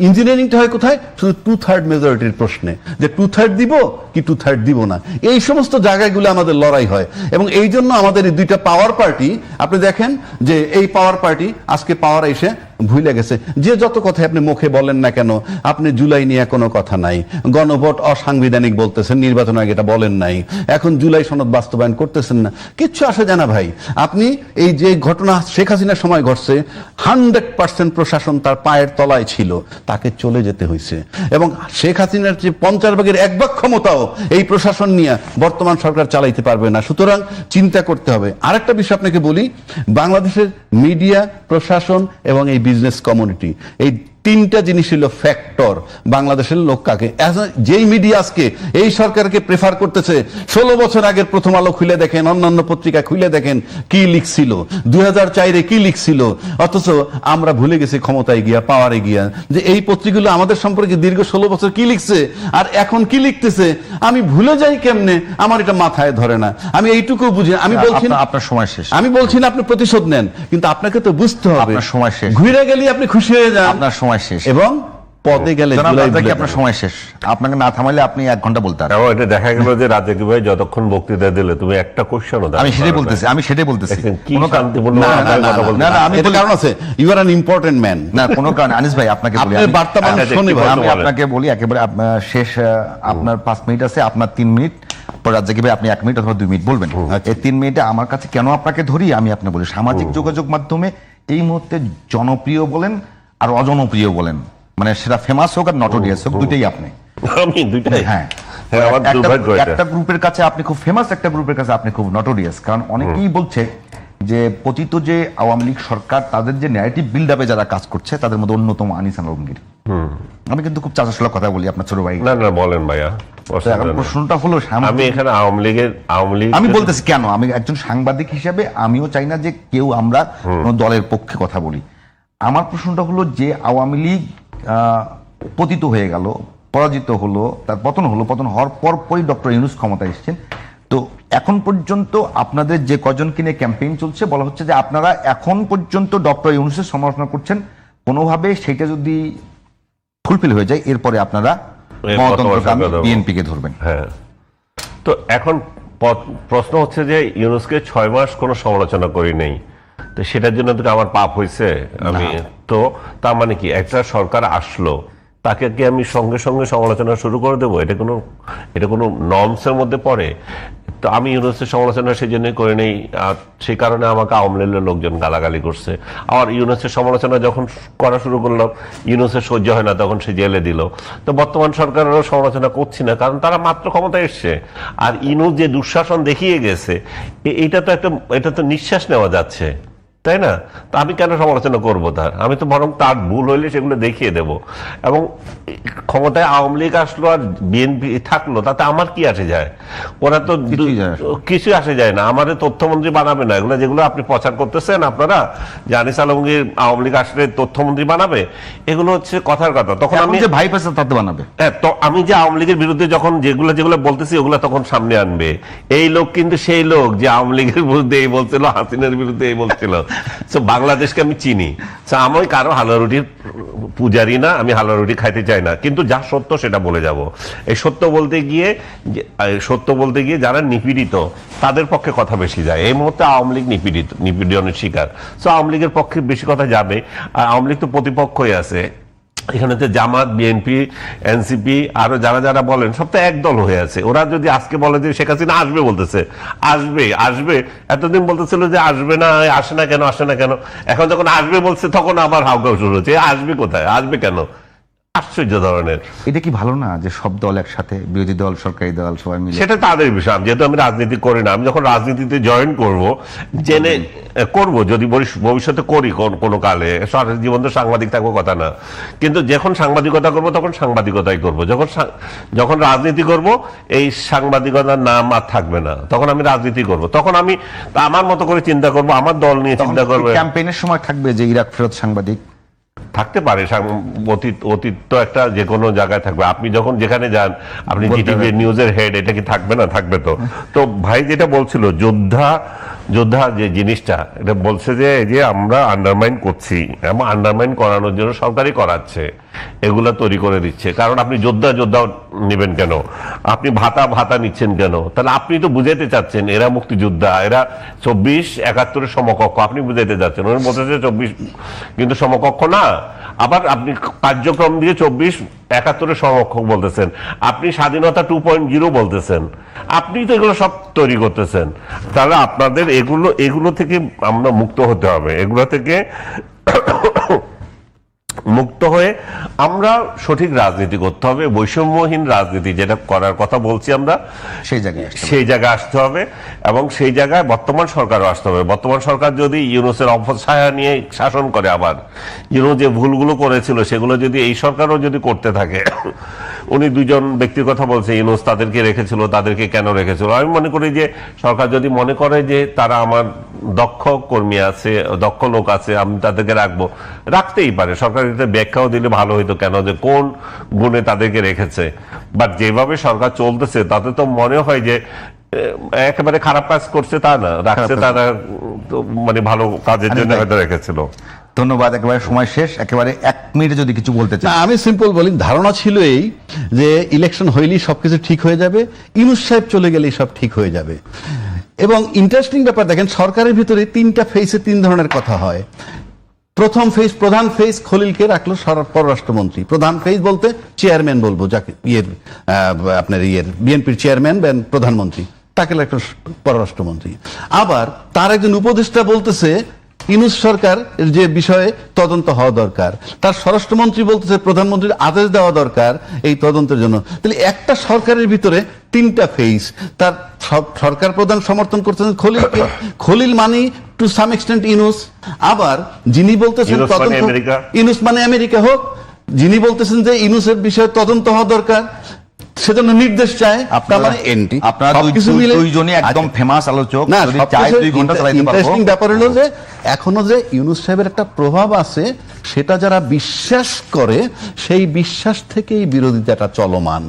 ইঞ্জিনিয়ারিংটা হয় কোথায়? শুধু 2/3 মেজরিটির প্রশ্নে, যে 2/3 দিব কি 2/3 দিব না। এই সমস্ত জায়গাগুলো আমাদের লড়াই হয়। এবং এই জন্য আমাদের এই দুইটা পাওয়ার পার্টি, আপনি দেখেন যে এই পাওয়ার পার্টি আজকে পাওয়ার এসে ভুলে গেছে। যে যত কথা আপনি মুখে বলেন না কেন, আপনি জুলাই নিয়ে কোনো কথা নাই, গণভোট অসাংবিধানিক বলতেছেন, নির্বাচন আগে এটা বলেন নাই, এখন জুলাই সনদ বাস্তবায়ন করতেছেন না, কিচ্ছু আসে যায় না ভাই। আপনি এই যে ঘটনা শেখ হাসিনার সময় ঘটছে, 100% প্রশাসন তার পায়ের তলায় ছিল, তাকে চলে যেতে হয়েছে। এবং শেখ হাসিনার যে 50 ভাগের 1 ভাগ ক্ষমতাও এই প্রশাসন নিয়ে বর্তমান সরকার চালাইতে পারবে না। সুতরাং চিন্তা করতে হবে। আরেকটা বিষয় আপনাকে বলি, বাংলাদেশের মিডিয়া, প্রশাসন এবং এই বিজনেস কমিউনিটি, এই 3টা জিনিস হলো ফ্যাক্টর বাংলাদেশের লোক কাকে। যেই মিডিয়া আজকে এই সরকারকে প্রেফার করতেছে, 16 বছর আগের প্রথম আলো খুলে দেখেন, অন্যান্য পত্রিকা খুলে দেখেন কি লিখছিল, 2004-এ কি লিখছিল। অথচ আমরা ভুলে গেছি ক্ষমতায় গিয়া, পাওয়ারে গিয়া, যে এই পত্রিকাগুলো আমাদের সম্পর্কে দীর্ঘ 16 বছর কি লিখছে আর এখন কি লিখতেছে আমি ভুলে যাই কেমনে, আমার এটা মাথায় ধরে না। আমি এইটুকু বুঝি। আমি বলছি না আপনার সময় শেষ, আমি বলছি না আপনি প্রতিশোধ নেন, কিন্তু আপনাকে তো বুঝতে হবে আপনার সময় শেষ। ঘুরে গেলে আপনি খুশি হয়ে যান, আপনার সময় শেষ, এবং পদে গেলে জনাব জুলাই রাজ্জাকি, ভুলে আপনার যান। সময় শেষ। আপনাকে না থামাইলে আপনি 1 ঘন্টা বলতে পারেন। এবং এটা দেখা গেল যে রাজ্জাকি ভাই যতক্ষণ বক্তৃতা দিলে তুমি একটা কোশ্চেনও আমি সেটাই বলতেছি, আমি সেটাই বলতেছি। কি কোনো কারণ- শান্তিপূর্ণ না, না, ভাবে না, কথা না, বলতে না, না, পারো। আমি এটার কারণ আছে, you are an important man. না, কোনো কারণ। আনিস ভাই, আপনাকে বলি, আপনার বার্তা মানুষ আচ্ছা, শোনে ভাই। একটু আমি বলেন। আপনাকে বলি একেবারে শেষ, আপনার 5 মিনিট আছে, আপনার 3 মিনিট পর রাজ্জাকি ভাই আপনি 1 মিনিট অথবা 2 মিনিট বলবেন। এই 3 মিনিটে আমার কাছে কেন আপনাকে ধরি আমি আপনাকে বলি, সামাজিক যোগাযোগ মাধ্যমে এই মুহূর্তে জনপ্রিয় বলেন আর অজনপ্রিয় বলেন, মানে সেটা ফেমাস হোক আর নটোরিয়াস হোক, দুইটাই আপনি। আমি দুইটাই। হ্যাঁ, হ্যাঁ, আমার দুর্ভাগ্য এটা। একটা গ্রুপের কাছে আপনি খুব ফেমাস, একটা গ্রুপের কাছে আপনি খুব নটোরিয়াস। কারণ অনেকেই বলছে যে পতিত যে আওয়ামী লীগ সরকার, তাদের যে ন্যারেটিভ বিল্ড আপে যারা কাজ করছে, তাদের মধ্যে অন্যতম আনিস আলমগীর। আমি কিন্তু খুব চাচাশোলা কথা বলি, আপনার ছোট ভাই। না না, বলেন ভাইয়া। তো এখন প্রশ্নটা হলো, আমি এখানে আওয়ামী লীগ আমি বলতেছি কেন, আমি একজন সাংবাদিক হিসেবে আমিও চাই না যে কেউ আমরা কোনো দলের পক্ষে কথা বলি। আমার প্রশ্নটা হলো যে আওয়ামী লীগ পতিত হয়ে গেল, পরাজিত হলো, তার পতন হলো, পতন হওয়ার পরপরই ডক্টর ইউনূস ক্ষমতায় এসেছেন। তো এখন পর্যন্ত আপনাদের যে কজনকে নিয়ে ক্যাম্পেইন চলছে, বলা হচ্ছে যে আপনারা এখন পর্যন্ত ডক্টর ইউনূসের সমালোচনা করছেন, কোনোভাবে সেটা যদি ফুলফিল হয়ে যায় এরপরে আপনারা গণতন্ত্রকামী বিএনপিকে ধরবেন। হ্যাঁ, তো এখন প্রশ্ন হচ্ছে যে ইউনূসকে 6 মাস কোনো সমালোচনা করি নেই, তো সেটার জন্য তো আমার পাপ হয়েছে। আমি তো তার মানে কি, একটা সরকার আসলো, তাকে কি আমি সঙ্গে সঙ্গে সমালোচনা শুরু করে দেবো? এটা কোনো নর্মসের মধ্যে পড়ে? তো আমি ইউনূসের সমালোচনা সেই জন্যই করে নেই, আর সেই কারণে আমাকে আওয়ামী লীগের লোকজন গালাগালি করছে। আবার ইউনূসের সমালোচনা যখন করা শুরু করলাম, ইউনূসের সহ্য হয় না, তখন সে জেলে দিল। তো বর্তমান সরকারেরও সমালোচনা করছি না, কারণ তারা মাত্র ক্ষমতায় এসছে। আর ইউনূস যে দুঃশাসন দেখিয়ে গেছে, এটা তো নিঃশ্বাস নেওয়া যাচ্ছে, তাই না? তা আমি কেন সমালোচনা করবো তার? আমি তো বরং তার ভুল হইলে সেগুলো দেখিয়ে দেব। এবং ক্ষমতায় আওয়ামী লীগ আসলো আর বিএনপি থাকলো, তাতে আমার কি আসে যায়? ওরা তো কিছু আসে যায় না। আমাদের তথ্যমন্ত্রী বানাবে না, এগুলো যেগুলো আপনি প্রচার করতেছেন আপনারা, যে আনিস আলমগীর আওয়ামী লীগ আসলে তথ্যমন্ত্রী বানাবে, এগুলো হচ্ছে কথার কথা। তখন আমি যে ভাই পেছে তাতে বানাবে, তো আমি যে আওয়ামী লীগের বিরুদ্ধে যখন যেগুলো বলতেছি, ওগুলো তখন সামনে আনবে। এই লোক কিন্তু সেই লোক যে আওয়ামী লীগের বিরুদ্ধে এই বলছিল, হাসিনার বিরুদ্ধে এই বলছিল। বাংলাদেশকে আমি চিনি, আমি কারো হালুয়া রুটির পূজারি না, আমি হালুয়া রুটি খাইতে চাই না, কিন্তু যা সত্য সেটা বলে যাব। এই সত্য বলতে গিয়ে যারা নিপীড়িত তাদের পক্ষে কথা বেশি যায়। এই মুহূর্তে আওয়ামী লীগ নিপীড়নের শিকার, আওয়ামী লীগের পক্ষে বেশি কথা যাবে। আর আওয়ামী লীগ তো প্রতিপক্ষই আছে এখানে, তো জামাত, বিএনপি, এনসিপি আরো যারা যারা বলেন, সব তো একদল হয়ে আছে। ওরা যদি আজকে বলে যে শেখ হাসিনা আসবে, বলতেছে আসবে, এতদিন বলতেছিল যে আসবে না, আসে না কেন, এখন যখন আসবে বলছে তখন আবার হাউকাউ শুরু হচ্ছে। আসবে কোথায়, আসবে কেন? আশ্চর্য ধরনের। এটা কি ভালো না যে সব দল একসাথে, বিরোধী দল, সরকারি দল সবাই মিলে? সেটা তাদের বিষয়। যেহেতু আমি রাজনীতি করি না, আমি যখন রাজনীতিতে জয়েন করব, জেনে করব, যদি ভবিষ্যতে করি কোনো কালে, সারা জীবন তো সাংবাদিক থাকবো কথা না, কিন্তু যখন সাংবাদিকতা করব তখন সাংবাদিকতাই করব। যখন রাজনীতি করব, এই সাংবাদিকতার নাম আর থাকবে না, তখন আমি রাজনীতি করব। তখন আমি আমার মতো করে চিন্তা করব, আমার দল নিয়ে চিন্তা করবো। ক্যাম্পেইনের সময় থাকবে যে ইরাক ফেরত সাংবাদিক থাকতে পারে, অতীত তো একটা যে কোনো জায়গায় থাকবে। আপনি যখন যেখানে যান, আপনি জিটিভি নিউজের হেড, এটা কি থাকবে না? থাকবে তো। তো ভাই যেটা বলছিল, যোদ্ধা যোদ্ধা যে জিনিসটা এটা বলছে যে এই যে আমরা আন্ডারমাইন করছি এবং আন্ডারমাইন করানোর জন্য সরকারই করাচ্ছে, এগুলা তৈরি করে দিচ্ছে। কারণ আপনি যোদ্ধা নেবেন কেন, আপনি ভাতা নিচ্ছেন কেন? তাহলে আপনি তো বুঝাইতে চাচ্ছেন এরা মুক্তিযোদ্ধা, এরা 24-71 সমকক্ষ, আপনি বুঝাইতে চাচ্ছেন। ওর বলতেছে 24 কিন্তু সমকক্ষ না, আবার আপনি কার্যক্রম দিয়ে 24-71 সমকক্ষ বলতেছেন, আপনি স্বাধীনতা 2.0 বলতেছেন, আপনি তো এগুলো সব তৈরি করতেছেন। তাহলে আপনাদের এগুলো থেকে আমরা মুক্ত হতে হবে, এগুলো থেকে মুক্ত হয়ে আমরা সঠিক রাজনীতি করতে হবে, বৈষম্যহীন রাজনীতি যেটা করার কথা বলছি আমরা, সেই জায়গায় আসতে হবে। এবং সেই জায়গায় বর্তমান সরকারও আসতে হবে। বর্তমান সরকার যদি ইউনূসের অপছায়া নিয়ে শাসন করে, আবার ইউনূস যে ভুলগুলো করেছিল সেগুলো যদি এই সরকারও যদি করতে থাকে, উনি দুজন ব্যক্তির কথা বলছে, ইউনূস তাদেরকে রেখেছিল, তাদেরকে কেন রেখেছিল? আমি মনে করি যে সরকার যদি মনে করে যে তারা আমার দক্ষ কর্মী আছে, দক্ষ লোক আছে, আমি তাদেরকে রাখতেই পারে। সরকার এটা ব্যাখ্যাও দিলে ভালো হইতো, কেন যে কোন গুণে তাদেরকে রেখেছে। বাট যেভাবে সরকার চলতেছে তাতে তো মনে হয় যে একেবারে খারাপ কাজ করছে তা না, রাখছে তারা মানে ভালো কাজের জন্য হয়তো রেখেছিল। ধন্যবাদ। একেবারে সময় শেষ, একেবারে 1 মিনিটে যদি কিছু বলতে চাই। আমি সিম্পল বলি, ধারণা ছিল এই যে ইলেকশন হইলেই সবকিছু ঠিক হয়ে যাবে, ইউনূস সাহেব চলে গেলেই সব ঠিক হয়ে যাবে। এবং ইন্টারেস্টিং ব্যাপার দেখেন, সরকারের ভিতরে 3টা ফেজে 3 ধরনের কথা হয়। প্রথম ফেজ, প্রধান ফেজ খলিলকে রাখলো পররাষ্ট্রমন্ত্রী। প্রধান ফেজ বলতে চেয়ারম্যান বলবো, যাকে আপনার বিএনপির চেয়ারম্যান বা প্রধানমন্ত্রী, তাকে রাখলো পররাষ্ট্রমন্ত্রী। আবার তার একজন উপদেষ্টা বলতেছে ইউনূস সরকার যে বিষয়ে তদন্ত হওয়া দরকার, তার স্বরাষ্ট্রমন্ত্রী বলতেছে প্রধানমন্ত্রীর আদেশ দেওয়া দরকার এই তদন্তের জন্য। তাহলে একটা সরকারের ভিতরে 3টা ফেজ। তার সরকার প্রধান সমর্থন করতেছেন খলিলকে, খলিল মানি টু সাম এক্সটেন্ট ইউনূস। আবার যিনি বলতেছেন ইউনূস মানে আমেরিকা হোক, যিনি বলতেছেন যে ইউনূসের বিষয়ে তদন্ত হওয়া দরকার, সেজন্য নির্দেশ চায়। আপনারা দুইজনই একদম ফেমাস আলোচক, না, যদি চাই 2 ঘন্টা চালাতে পারবো। ইন্টারেস্টিং ব্যাপার হলো যে এখনো যে ইউনূস সাহেবের একটা প্রভাব আছে, সেটা যারা বিশ্বাস করে সেই বিশ্বাস থেকেই বিরোধিতাটা চলমান।